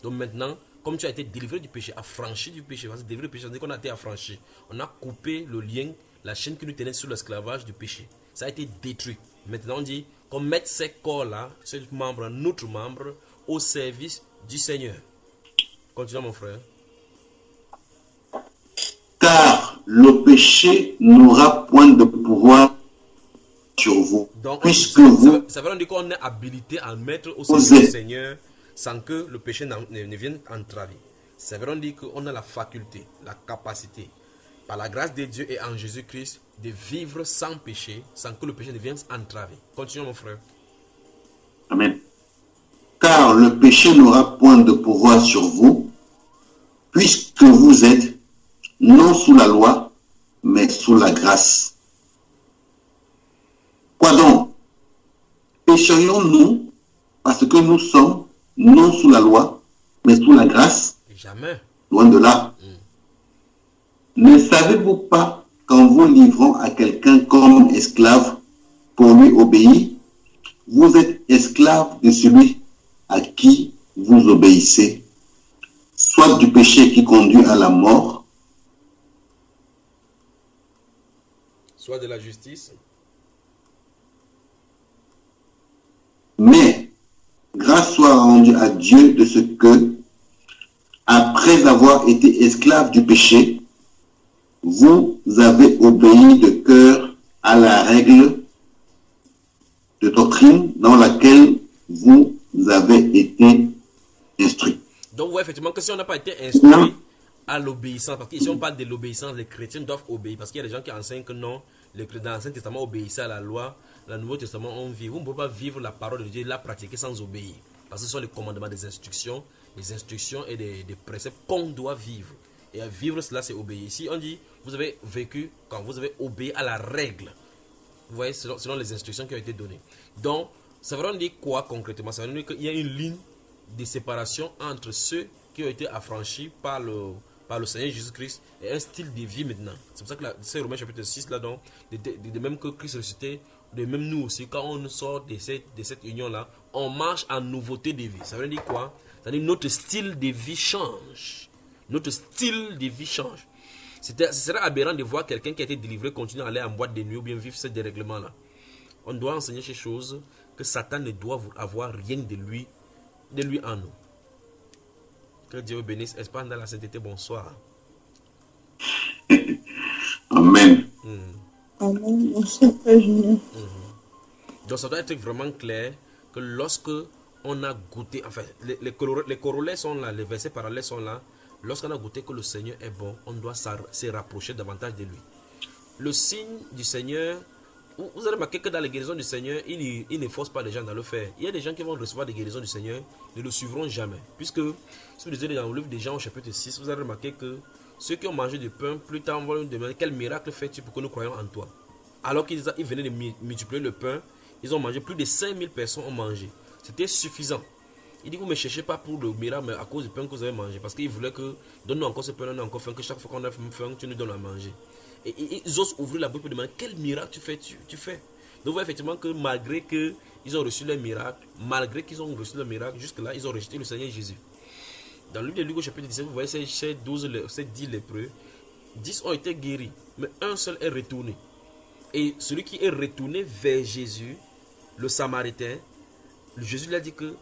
Donc maintenant, comme tu as été délivré du péché, affranchi du péché, parce que délivré du péché, c'est qu'on a été affranchi. On a coupé le lien, la chaîne qui nous tenait sur l'esclavage du péché. Ça a été détruit. Maintenant, on dit qu'on mette ces corps-là, ces membres, notre membre, au service du Seigneur. Continue, mon frère. Car le péché n'aura point de pouvoir sur vous. Donc, puisque ça veut dire qu'on est habilité à mettre au service du Seigneur sans que le péché ne vienne entraver. Ça veut dire qu'on a la faculté, la capacité, par la grâce de Dieu et en Jésus-Christ, de vivre sans péché, sans que le péché ne vienne entraver. Continue, mon frère. Amen. Car le péché n'aura point de pouvoir sur vous, puisque vous êtes non sous la loi, mais sous la grâce. Quoi donc? Pécherions-nous parce que nous sommes non sous la loi, mais sous la grâce? Jamais. Loin de là. Ne savez-vous pas qu'en vous livrant à quelqu'un comme esclave pour lui obéir, vous êtes esclave de celui à qui vous obéissez, soit du péché qui conduit à la mort, soit de la justice. Mais grâce soit rendue à Dieu de ce que, après avoir été esclave du péché, vous avez obéi de cœur à la règle de doctrine dans laquelle vous avez été instruit. Donc, ouais, effectivement, que si on n'a pas été instruit à l'obéissance, parce qu'ici on parle de l'obéissance, les chrétiens doivent obéir, parce qu'il y a des gens qui enseignent que non, dans l'Ancien Testament obéissaient à la loi, dans le Nouveau Testament on vit. Vous ne pouvez pas vivre la parole de Dieu, la pratiquer sans obéir, parce que ce sont les commandements des instructions et des préceptes qu'on doit vivre. Et à vivre cela, c'est obéir. Ici, on dit, vous avez vécu quand vous avez obéi à la règle. Vous voyez, selon les instructions qui ont été données. Donc, ça veut dire quoi concrètement? Ça veut dire qu'il y a une ligne de séparation entre ceux qui ont été affranchis par le Seigneur Jésus-Christ et un style de vie maintenant. C'est pour ça que c'est Romains chapitre 6 là, donc, de même que Christ ressuscité, de même nous aussi, quand on sort de cette union-là, on marche en nouveauté de vie. Ça veut dire quoi? Ça veut dire notre style de vie change. Notre style de vie change. Ce serait aberrant de voir quelqu'un qui a été délivré continuer à aller en boîte de nuit ou bien vivre ce dérèglement-là. On doit enseigner ces choses que Satan ne doit avoir rien de lui en nous. Que Dieu vous bénisse. Espère dans la sainteté. Bonsoir. Amen. Amen. Merci, Frère Julien. Donc ça doit être vraiment clair que lorsque on a goûté, enfin les corollaires sont là, les versets parallèles sont là. Lorsqu'on a goûté que le Seigneur est bon, on doit se rapprocher davantage de lui. Le signe du Seigneur, vous avez remarqué que dans les guérisons du Seigneur, il ne force pas les gens dans le faire. Il y a des gens qui vont recevoir des guérisons du Seigneur, ne le suivront jamais. Puisque, si vous lisez dans le livre des Jean au chapitre 6, vous avez remarqué que ceux qui ont mangé du pain, plus tard, vont nous demander quel miracle fais-tu pour que nous croyons en toi. Alors qu'ils venaient de multiplier le pain, ils ont mangé, plus de 5000 personnes ont mangé. C'était suffisant. Il dit, vous ne me cherchez pas pour le miracle, mais à cause du pain que vous avez mangé. Parce qu'il voulait que, donne-nous encore ce pain, donne-nous encore faim, que chaque fois qu'on a faim, tu nous donnes à manger. Et ils osent ouvrir la bouche pour demander, quel miracle tu fais. Donc vous voyez effectivement que malgré qu'ils ont reçu le miracle, jusque-là, ils ont rejeté le Seigneur Jésus. Dans le livre de Luc au chapitre 17, vous voyez ces 10 lépreux, 10 ont été guéris, mais un seul est retourné. Et celui qui est retourné vers Jésus, le Samaritain, Jésus lui a dit que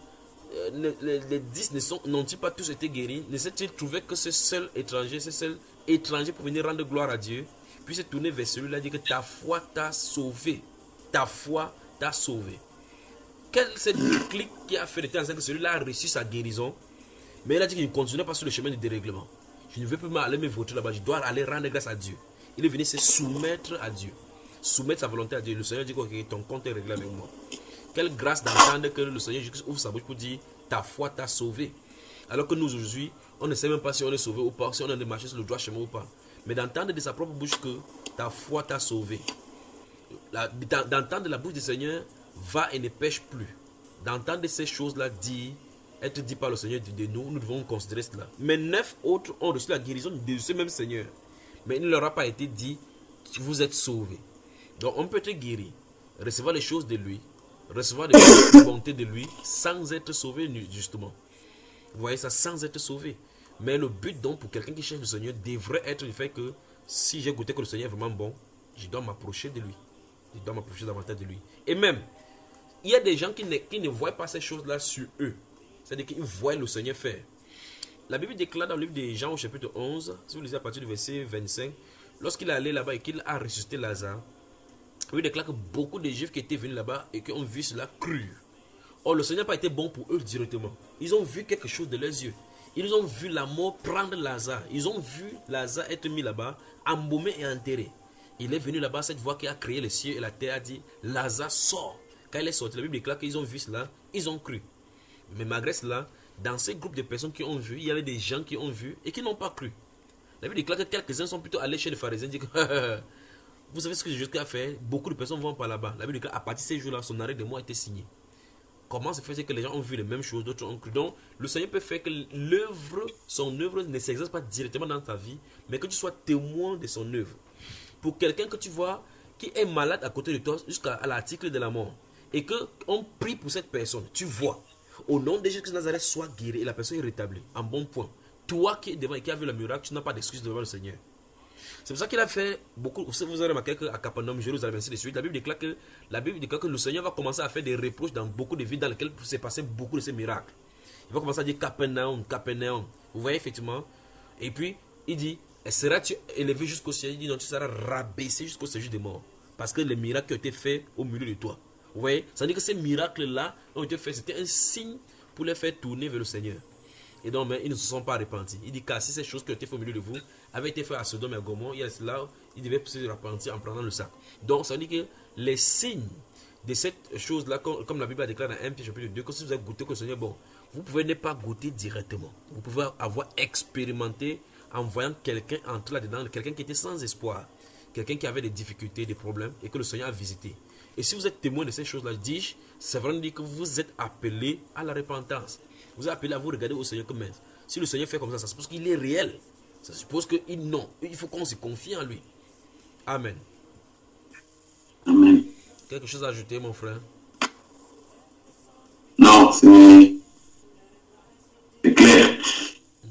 les 10 n'ont-ils pas tous été guéris? Ne s'est-il trouvé que ce seul étranger pour venir rendre gloire à Dieu? Puis s'est tourné vers celui-là et dit que ta foi t'a sauvé. Ta foi t'a sauvé. Quel c'est le clic qui a fait de temps que celui-là a reçu sa guérison? Mais il a dit qu'il ne continuait pas sur le chemin du dérèglement. Je ne veux plus aller me voter là-bas, je dois aller rendre grâce à Dieu. Il est venu se soumettre à Dieu. Soumettre sa volonté à Dieu. Le Seigneur dit que ton compte est réglé avec moi. Quelle grâce d'entendre que le Seigneur ouvre sa bouche pour dire ta foi t'a sauvé. Alors que nous aujourd'hui, on ne sait même pas si on est sauvé ou pas, si on a marché sur le droit chemin ou pas. Mais d'entendre de sa propre bouche que ta foi t'a sauvé. D'entendre de la bouche du Seigneur, va et ne pêche plus. D'entendre ces choses-là être dit par le Seigneur de nous, nous devons considérer cela. Mais 9 autres ont reçu la guérison de ce même Seigneur. Mais il ne leur a pas été dit que vous êtes sauvés. Donc on peut être guéri, recevoir les choses de lui, recevoir des bontés de lui, sans être sauvé justement. Vous voyez ça, sans être sauvé. Mais le but donc pour quelqu'un qui cherche le Seigneur devrait être le fait que si j'ai goûté que le Seigneur est vraiment bon, je dois m'approcher de lui. Je dois m'approcher davantage de lui. Et même, il y a des gens qui ne voient pas ces choses-là sur eux. C'est-à-dire qu'ils voient le Seigneur faire. La Bible déclare dans le livre des Jean au chapitre 11, si vous lisez à partir du verset 25, lorsqu'il est allé là-bas et qu'il a ressuscité Lazare, il déclare que beaucoup de Juifs qui étaient venus là-bas et qui ont vu cela crurent. Or, le Seigneur n'a pas été bon pour eux directement. Ils ont vu quelque chose de leurs yeux. Ils ont vu la mort prendre Lazare. Ils ont vu Lazare être mis là-bas, embaumé et enterré. Il est venu là-bas, cette voix qui a créé les cieux et la terre a dit, Lazare sort. Quand il est sorti, la Bible déclare qu'ils ont vu cela, ils ont cru. Mais malgré cela, dans ces groupes de personnes qui ont vu, il y avait des gens qui ont vu et qui n'ont pas cru. La Bible déclare que quelques-uns sont plutôt allés chez les pharisiens et disent que vous savez ce que Jésus a fait? Beaucoup de personnes vont par là-bas. La Bible déclare à partir de ces jours-là, son arrêt de mort a été signé. Comment se fait que les gens ont vu les mêmes choses, d'autres ont cru? Donc, le Seigneur peut faire que son œuvre ne s'exerce pas directement dans ta vie, mais que tu sois témoin de son œuvre. Pour quelqu'un que tu vois qui est malade à côté de toi jusqu'à l'article de la mort, et qu'on prie pour cette personne, tu vois, au nom de Jésus de Nazareth, sois guéri et la personne est rétablie, en bon point. Toi qui es devant et qui as vu le miracle, tu n'as pas d'excuse devant le Seigneur. C'est pour ça qu'il a fait beaucoup. Vous avez remarqué qu'à Capernaum, Jérusalem, ainsi de suite, la Bible déclare que le Seigneur va commencer à faire des reproches dans beaucoup de villes dans lesquelles s'est passé beaucoup de ces miracles. Il va commencer à dire Capernaum, Capernaum. Vous voyez effectivement. Et puis, il dit, seras-tu élevé jusqu'au ciel? Il dit, non, tu seras rabaissé jusqu'au séjour des morts. Parce que les miracles ont été faits au milieu de toi. Vous voyez, ça veut dire que ces miracles-là ont été faits. C'était un signe pour les faire tourner vers le Seigneur. Et donc, mais ils ne se sont pas repentis. Il dit, car si ces choses qui ont été faites au milieu de vous avaient été faites à Sodome et à Gomorrhe, il y a cela, ils devaient se repentir en prenant le sac. Donc, ça veut dire que les signes de cette chose-là, comme la Bible a déclaré dans 1 Pierre chapitre 2, que si vous avez goûté que le Seigneur est bon, vous pouvez ne pas goûter directement. Vous pouvez avoir expérimenté en voyant quelqu'un entrer là-dedans, quelqu'un qui était sans espoir, quelqu'un qui avait des difficultés, des problèmes, et que le Seigneur a visité. Et si vous êtes témoin de ces choses-là, dis-je, c'est vraiment dire que vous êtes appelé à la repentance. Vous êtes appelé à vous regarder au Seigneur comme maître. Si le Seigneur fait comme ça suppose qu'il est réel. Ça suppose qu'il non. Il faut qu'on se confie en lui. Amen. Amen. Quelque chose à ajouter, mon frère? Non, c'est clair.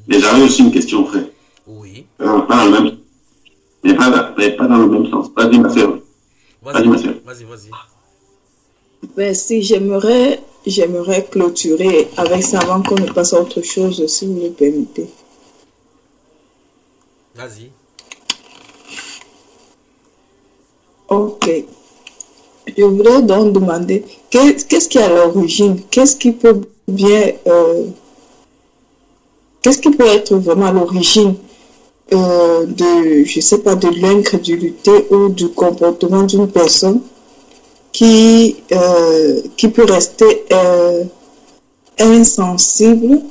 Mais j'avais aussi une question, frère. Oui. Pas dans le même, mais pas dans le même sens. Vas-y, ma soeur. Vas-y. Ben, si j'aimerais clôturer avec ça avant qu'on ne passe à autre chose, si vous le permettez. Vas-y. Ok. Je voudrais donc demander qu'est-ce qui est à l'origine, qu'est-ce qui peut bien, qu'est-ce qui peut être vraiment à l'origine de, je sais pas, de l'incrédulité ou du comportement d'une personne qui peut rester insensible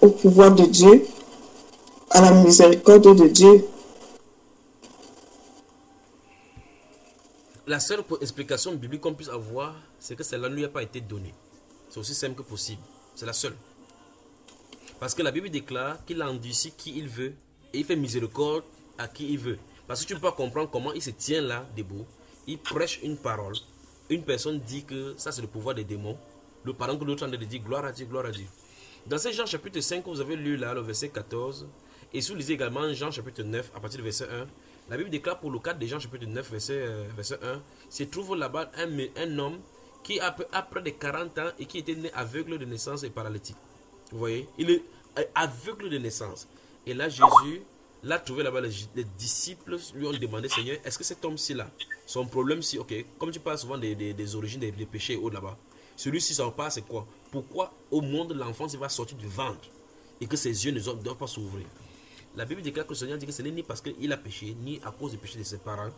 au pouvoir de Dieu, à la miséricorde de Dieu. La seule explication biblique qu'on puisse avoir, c'est que cela ne lui a pas été donné. C'est aussi simple que possible. C'est la seule. Parce que la Bible déclare qu'il endurcit qui il veut et il fait miséricorde à qui il veut. Parce que tu ne peux pas comprendre comment il se tient là, debout. Il prêche une parole. Une personne dit que ça c'est le pouvoir des démons. Le parent que l'autre en train de dire gloire à Dieu, gloire à Dieu. Dans ce Jean chapitre 5, vous avez lu là le verset 14. Et si vous lisez également Jean chapitre 9 à partir du verset 1. La Bible déclare pour le cadre de Jean chapitre 9 verset 1. Se trouve là-bas un homme qui a près de 40 ans et qui était né aveugle de naissance et paralytique. Vous voyez, il est aveugle de naissance. Et là, Jésus l'a trouvé là-bas. Les disciples lui ont demandé, Seigneur, est-ce que cet homme-ci là, son problème, si, ok, comme tu parles souvent des origines des péchés haut là-bas, celui-ci, son part, c'est quoi? Pourquoi au monde l'enfance va sortir du ventre et que ses yeux ne doivent pas s'ouvrir? La Bible déclare que le Seigneur dit que ce n'est ni parce qu'il a péché, ni à cause du péché de ses parents,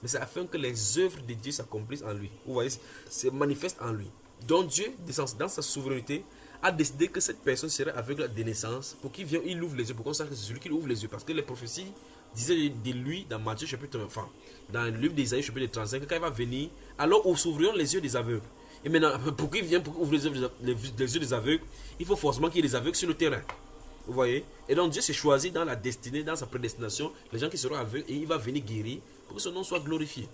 mais c'est afin que les œuvres de Dieu s'accomplissent en lui. Vous voyez, se manifeste en lui. Donc Dieu, dans sa souveraineté, a décidé que cette personne serait aveugle de naissance pour qu'il vienne, il ouvre les yeux, pour qu'on sache que c'est celui qui ouvre les yeux. Parce que les prophéties disaient de lui dans Matthieu chapitre, enfin, dans le livre d'Isaïe chapitre 35, quand il va venir, alors où s'ouvriront les yeux des aveugles. Et maintenant, pour qu'il vienne, pour ouvrir les yeux des aveugles, il faut forcément qu'il y ait des aveugles sur le terrain. Vous voyez? Et donc Dieu s'est choisi dans la destinée, dans sa prédestination, les gens qui seront aveugles, et il va venir guérir pour que son nom soit glorifié.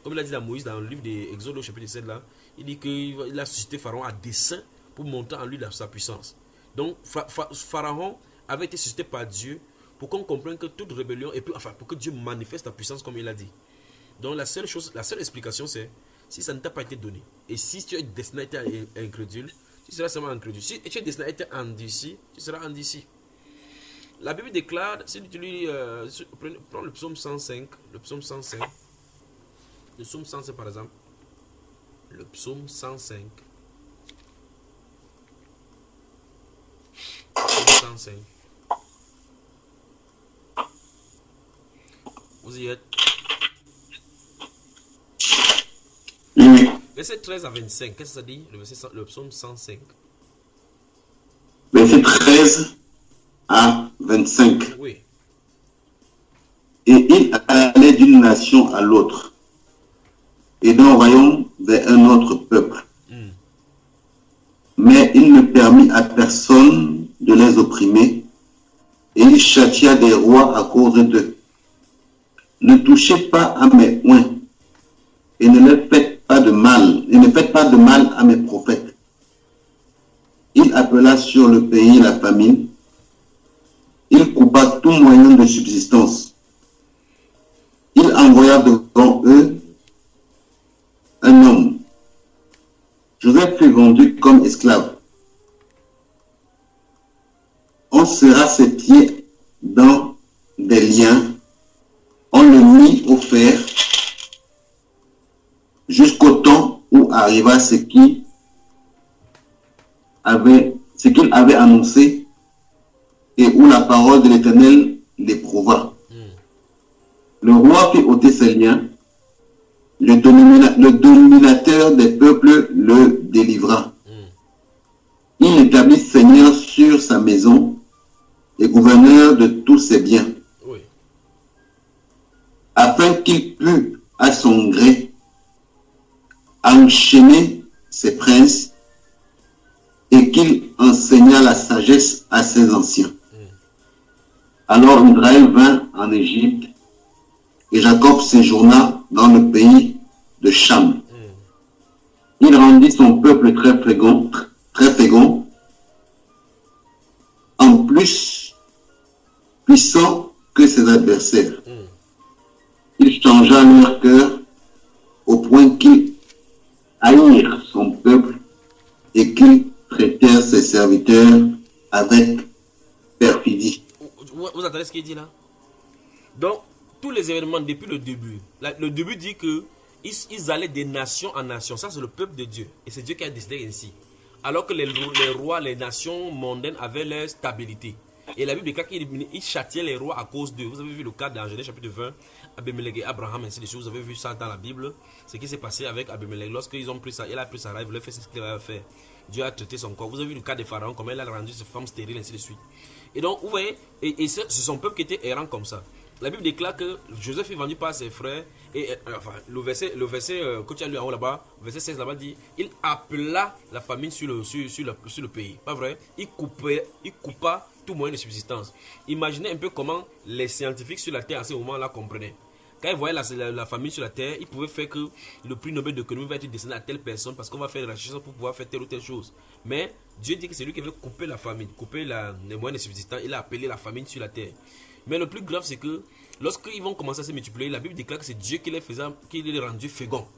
Comme il a dit à Moïse dans le livre d'Exode au chapitre 7 là, il dit qu'il a suscité Pharaon à dessein pour montrer en lui sa puissance. Donc Pharaon avait été suscité par Dieu pour qu'on comprenne que toute rébellion, et puis, enfin, pour que Dieu manifeste sa puissance comme il a dit. Donc la seule explication c'est, si ça ne t'a pas été donné, et si tu es destiné à être incrédule, tu seras seulement incrédule. Si tu es destiné à être endurci, tu seras endurci. La Bible déclare, si tu lis, prends le psaume 105, le psaume 105 par exemple, le psaume 105, 105. Vous y êtes? Oui. Verset 13 à 25, qu'est-ce que ça dit, le psaume 105? Verset 13 à 25. Oui. Et il allait d'une nation à l'autre, et d'un royaume vers un autre peuple. Mais il ne permit à personne de les opprimer, et il châtia des rois à cause d'eux. Ne touchez pas à mes oins, et ne faites pas de mal à mes prophètes. Il appela sur le pays la famine, il coupa tout moyen de subsistance. Il envoya devant eux un homme. Joseph fut vendu comme esclave. On serra ses pieds dans des liens, on le mit au fer, jusqu'au temps où arriva ce qu'il avait annoncé et où la parole de l'Éternel l'éprouva. Le roi fit ôter ses liens, le dominateur des peuples le délivra. Il l'établit seigneur sur sa maison et gouverneur de tous ses biens, afin qu'il pût à son gré enchaîner ses princes et qu'il enseigna la sagesse à ses anciens. Alors Israël vint en Égypte et Jacob séjourna dans le pays de Cham. Il rendit son peuple très fécond, en plus puissant que ses adversaires. Il changea leur cœur au point qu'ils haïrent son peuple et qu'ils traitèrent ses serviteurs avec perfidie. Vous entendez ce qu'il dit là? Donc, tous les événements depuis le début. Le début dit que ils allaient des nations en nations. Ça, c'est le peuple de Dieu. Et c'est Dieu qui a décidé ainsi. Alors que les rois, les nations mondaines avaient leur stabilité. Et la Bible déclare qu'il châtiait les rois à cause d'eux. Vous avez vu le cas dans Genèse chapitre 20, Abimelech et Abraham, ainsi de suite. Vous avez vu ça dans la Bible. Ce qui s'est passé avec Abimelech. Lorsqu'ils ont pris ça, il a pris sa rêve, il voulait faire ce qu'il avait fait. Dieu a traité son corps. Vous avez vu le cas de Pharaon, comment il a rendu ses femmes stériles, ainsi de suite. Et donc, vous voyez, et c'est son peuple qui était errant comme ça. La Bible déclare que Joseph est vendu par ses frères. Et enfin, le verset que tu as lu en haut là-bas, verset 16 là-bas dit, il appela la famine sur le pays. Pas vrai? Il coupa tout moyen de subsistance. Imaginez un peu comment les scientifiques sur la terre à ce moment-là comprenaient. Quand ils voyaient la famine sur la terre, ils pouvaient faire que le prix Nobel d'économie va être destiné à telle personne parce qu'on va faire la recherche pour pouvoir faire telle ou telle chose. Mais Dieu dit que c'est lui qui veut couper la famine, couper les moyens de subsistance. Il a appelé la famine sur la terre. Mais le plus grave, c'est que lorsqu'ils vont commencer à se multiplier, la Bible déclare que c'est Dieu qui les rendu féconds.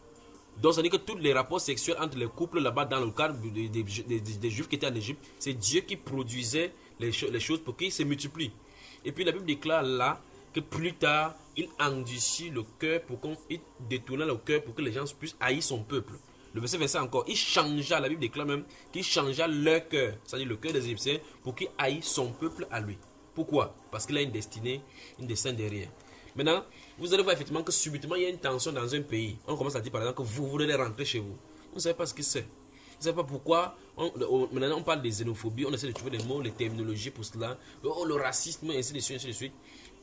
Donc, ça veut dire que tous les rapports sexuels entre les couples là-bas, dans le cadre des Juifs qui étaient en Égypte, c'est Dieu qui produisait les choses pour qu'ils se multiplient. Et puis, la Bible déclare là que plus tard, il endurcit le cœur pour qu'il détourne le cœur pour que les gens puissent haïr son peuple. Le verset 25 encore, il changea, la Bible déclare même qu'il changea leur cœur, c'est-à-dire le cœur des Égyptiens, pour qu'ils haïssent son peuple à lui. Pourquoi? Parce qu'il a une destinée, une destin derrière. Maintenant, vous allez voir effectivement que subitement il y a une tension dans un pays. On commence à dire par exemple que vous voulez rentrer chez vous. Vous ne savez pas ce que c'est. Vous ne savez pas pourquoi. Maintenant, on parle des xénophobies, on essaie de trouver des mots, les terminologies pour cela. Le racisme, ainsi de suite, ainsi de suite.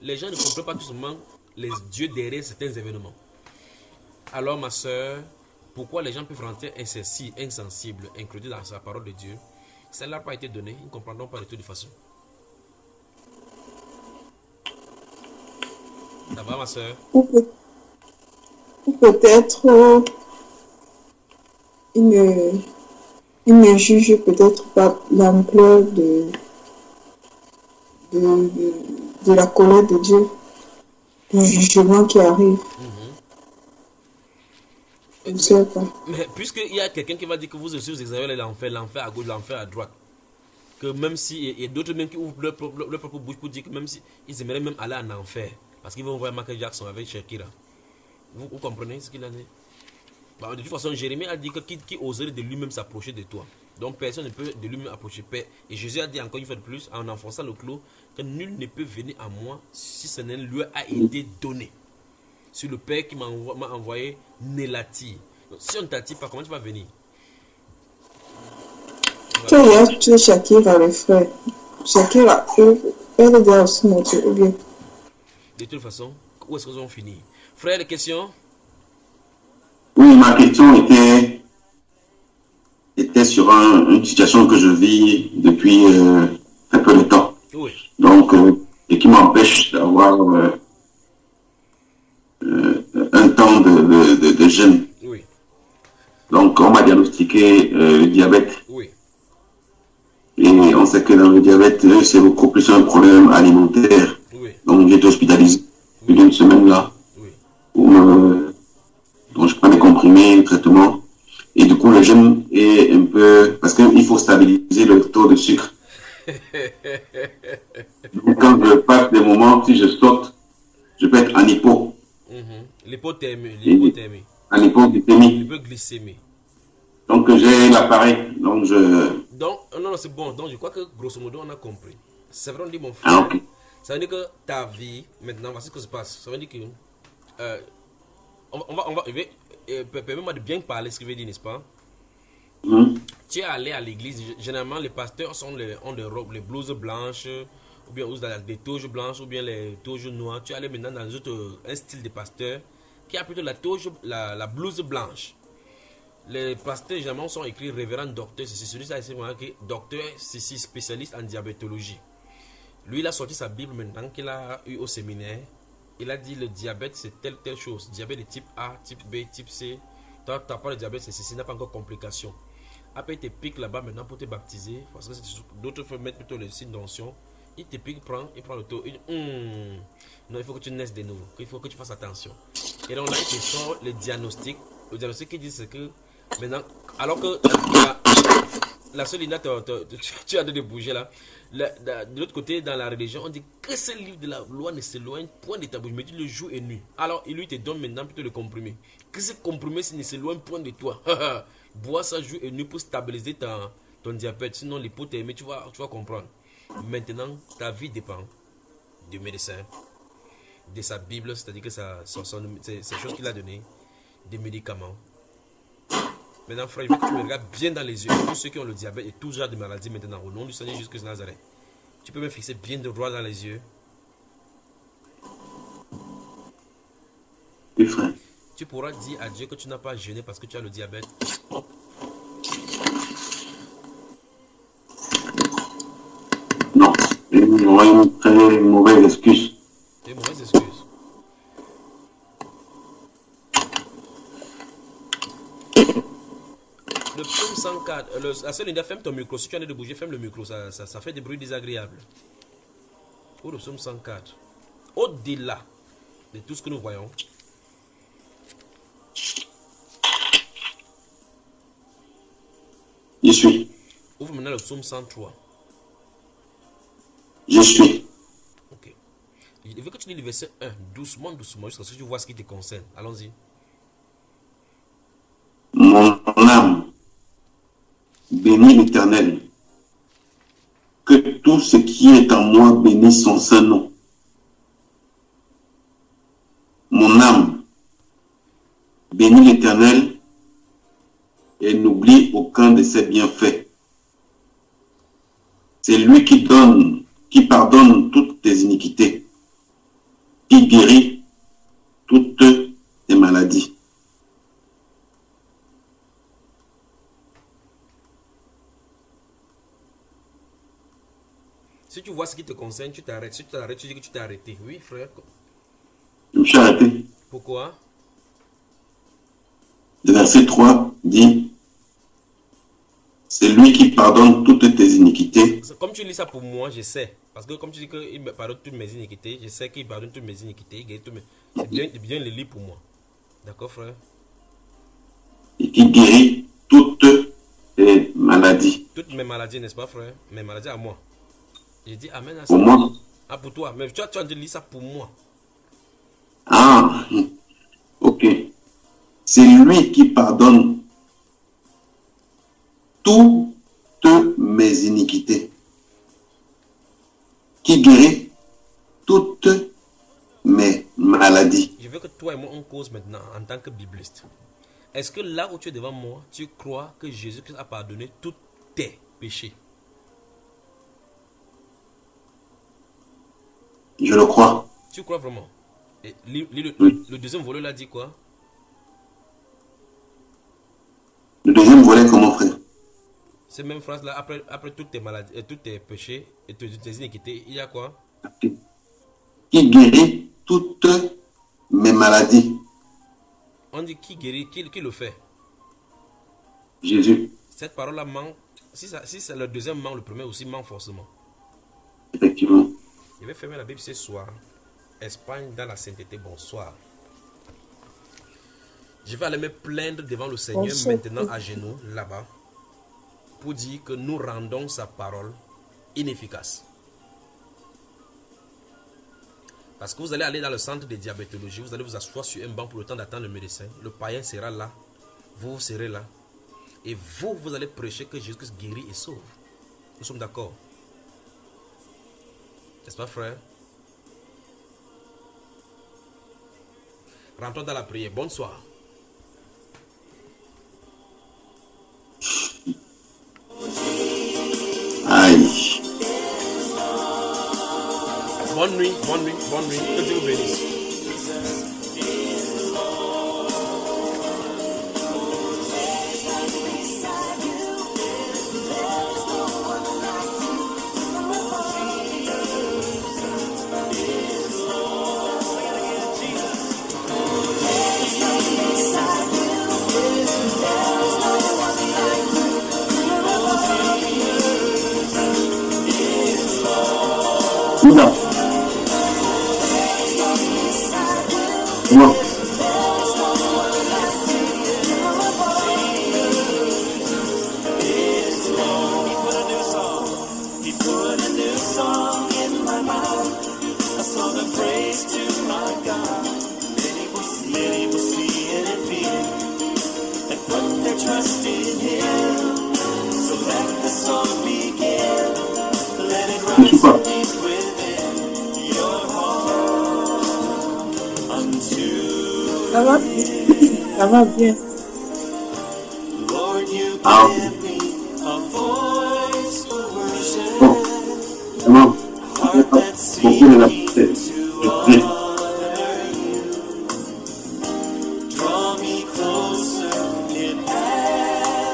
Les gens ne comprennent pas tout simplement les dieux derrière certains événements. Alors, ma soeur, pourquoi les gens peuvent rentrer insensibles, incrédules dans la parole de Dieu? Ça ne leur a pas été donné, ils ne comprendront pas de toute façon. Ça va, ma soeur? Ou peut-être ils ne jugent peut-être pas l'ampleur de la colère de Dieu, du jugement qui arrive. Je ne sais pas. Mais puisqu'il y a quelqu'un qui va dire que vous aussi vous examinez l'enfer à gauche, l'enfer à droite, que même si, et d'autres même qui ouvrent leur propre bouche pour dire que même si ils aimeraient même aller en enfer, parce qu'ils vont voir Michael Jackson avec Shakira. Vous comprenez ce qu'il en est? Bah, de toute façon, Jérémie a dit que qui oserait de lui-même s'approcher de toi. Donc personne ne peut de lui-même approcher. Et Jésus a dit encore une fois de plus, en enfonçant le clou, que nul ne peut venir à moi si ce n'est lui a été donné. C'est le Père qui m'a envoyé ne l'attire. Donc si on ne t'attire pas, comment tu vas venir? Voilà. Tu es Shakira, le frère. Shakira, elle est déjà aussi montée, ou bien? De toute façon, où est-ce que nous allons finir? Frère, les questions? Oui, ma question était sur une situation que je vis depuis un peu de temps. Oui. Donc, et qui m'empêche d'avoir un temps de jeûne. Oui. Donc, on m'a diagnostiqué le diabète. Oui. Et on sait que dans le diabète, c'est beaucoup plus un problème alimentaire. Oui. Donc, j'ai été hospitalisé plus d'une semaine là. Oui. Donc, je prends des comprimés, des traitements. Et du coup, le jeûne est un peu... Parce qu'il faut stabiliser le taux de sucre. Donc, quand je passe des moments, si je saute, je peux être en hypo. L'hypothermie. En hypoglycémie. L'hypoglycémie. Donc, j'ai l'appareil. Donc, non, c'est bon. Donc, je crois que, grosso modo, on a compris. C'est vrai, on dit, mon frère. Ah, ok. Ça veut dire que ta vie, maintenant, voici ce qui se passe. Ça veut dire que... permets-moi de bien parler ce que je veux dire, n'est-ce pas? Tu es allé à l'église. Généralement, les pasteurs ont des robes, les blouses blanches, ou bien des toges blanches, ou bien les toges noires. Tu es allé maintenant dans un style de pasteur qui a plutôt la blouse blanche. Les pasteurs, généralement, sont écrits révérend docteur. C'est celui-là, c'est marqué docteur, c'est spécialiste en diabétologie. Lui, il a sorti sa Bible maintenant qu'il a eu au séminaire. Il a dit le diabète c'est telle chose. Diabète de type A, type B, type C. Tu n'as pas de diabète, c'est ceci, n'a pas encore complication. Après, il te pique là-bas maintenant pour te baptiser. Parce que d'autres peuvent mettre plutôt le signe d'onction. Il te pique, il prend le taux. Il dit non, il faut que tu naisses de nouveau. Il faut que tu fasses attention. Et donc là, il te sort le diagnostic. Le diagnostic qui dit c'est que maintenant, alors que La seule Linda, tu as de bouger là. De l'autre côté, dans la religion, on dit que ce livre de la loi ne s'éloigne point de ta bouche, mais tu le jour et nuit. Alors, il lui te donne maintenant plutôt le comprimé. Que ce comprimé ne s'éloigne point de toi. Bois ça jour et nuit pour stabiliser ton diabète. Sinon, l'hypothermie, tu vas comprendre. Maintenant, ta vie dépend du médecin, de sa Bible, c'est-à-dire que ces choses qu'il a données, des médicaments. Maintenant, frère, je veux que tu me regardes bien dans les yeux. Tous ceux qui ont le diabète et tout genre de maladies maintenant, au nom du Seigneur Jésus-Christ de Nazareth. Tu peux me fixer bien droit dans les yeux. Oui, frère. Tu pourras dire à Dieu que tu n'as pas jeûné parce que tu as le diabète. Non, il aura une très mauvaise excuse. C'est une mauvaise excuse. Le psaume 104, la seule idée, ferme ton micro. Si tu en es de bouger, ferme le micro. Ça fait des bruits désagréables. Pour le psaume 104. Au-delà de tout ce que nous voyons, Je suis. ouvre maintenant le psaume 103. Je suis. Ok. Je veux que tu lis le verset 1, doucement, doucement, jusqu'à ce que tu vois ce qui te concerne. Allons-y. Mon âme bénit l'Éternel. Que tout ce qui est en moi bénisse son saint nom. Mon âme bénit l'Éternel et n'oublie aucun de ses bienfaits. C'est lui qui pardonne toutes tes iniquités, qui guérit toutes tes maladies. Si tu vois ce qui te concerne, tu t'arrêtes. Si tu t'arrêtes, tu dis que tu t'es arrêté. Oui, frère. Je me suis arrêté. Pourquoi? Le verset 3 dit, c'est lui qui pardonne toutes tes iniquités. Comme tu lis ça pour moi, je sais. Parce que comme tu dis qu'il me pardonne toutes mes iniquités, je sais qu'il pardonne toutes mes iniquités. Il guérit toutes mes... C'est bien le lire pour moi. D'accord, frère? Et qui guérit toutes tes maladies. Toutes mes maladies, n'est-ce pas, frère? Mes maladies à moi. J'ai dit amen à ça. Pour moi. Ah, pour toi. Mais tu as dit lire ça pour moi. Ah, ok. C'est lui qui pardonne toutes mes iniquités, qui guérit toutes mes maladies. Je veux que toi et moi on cause maintenant en tant que bibliste. Est-ce que là où tu es devant moi, tu crois que Jésus-Christ a pardonné tous tes péchés? Je le crois. Tu crois vraiment? Et le deuxième volet là dit quoi? Le deuxième volet, comment, frère? Ces mêmes phrases là, après toutes tes maladies, tous tes péchés et toutes tes iniquités, il y a quoi? Qui guérit toutes mes maladies. On dit qui guérit, qui le fait? Jésus. Cette parole là manque. Si c'est le deuxième manque, le premier aussi manque forcément. Effectivement. Je vais fermer la Bible ce soir. Espagne dans la sainteté, bonsoir. Je vais aller me plaindre devant le Seigneur maintenant à genoux, là-bas, pour dire que nous rendons sa parole inefficace. Parce que vous allez aller dans le centre de diabétologie, vous allez vous asseoir sur un banc pour le temps d'attendre le médecin. Le païen sera là, vous serez là. Et vous allez prêcher que Jésus-Christ guérit et sauve. Nous sommes d'accord. N'est-ce pas, frère? Rentrons dans la prière. Bonsoir. Aïe. Bonne nuit, bonne nuit, bonne nuit. Que Dieu vous bénisse. Non. Non. suis pas. Ça va bien. Ah, ok. Bon, vraiment, il n'y a pas beaucoup de la tête. Draw me closer in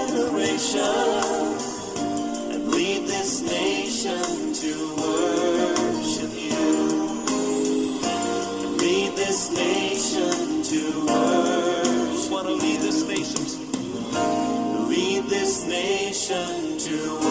adoration and lead this nation to worship you. Lead this nation to worship. Want to lead this nation? Lead this nation to worship.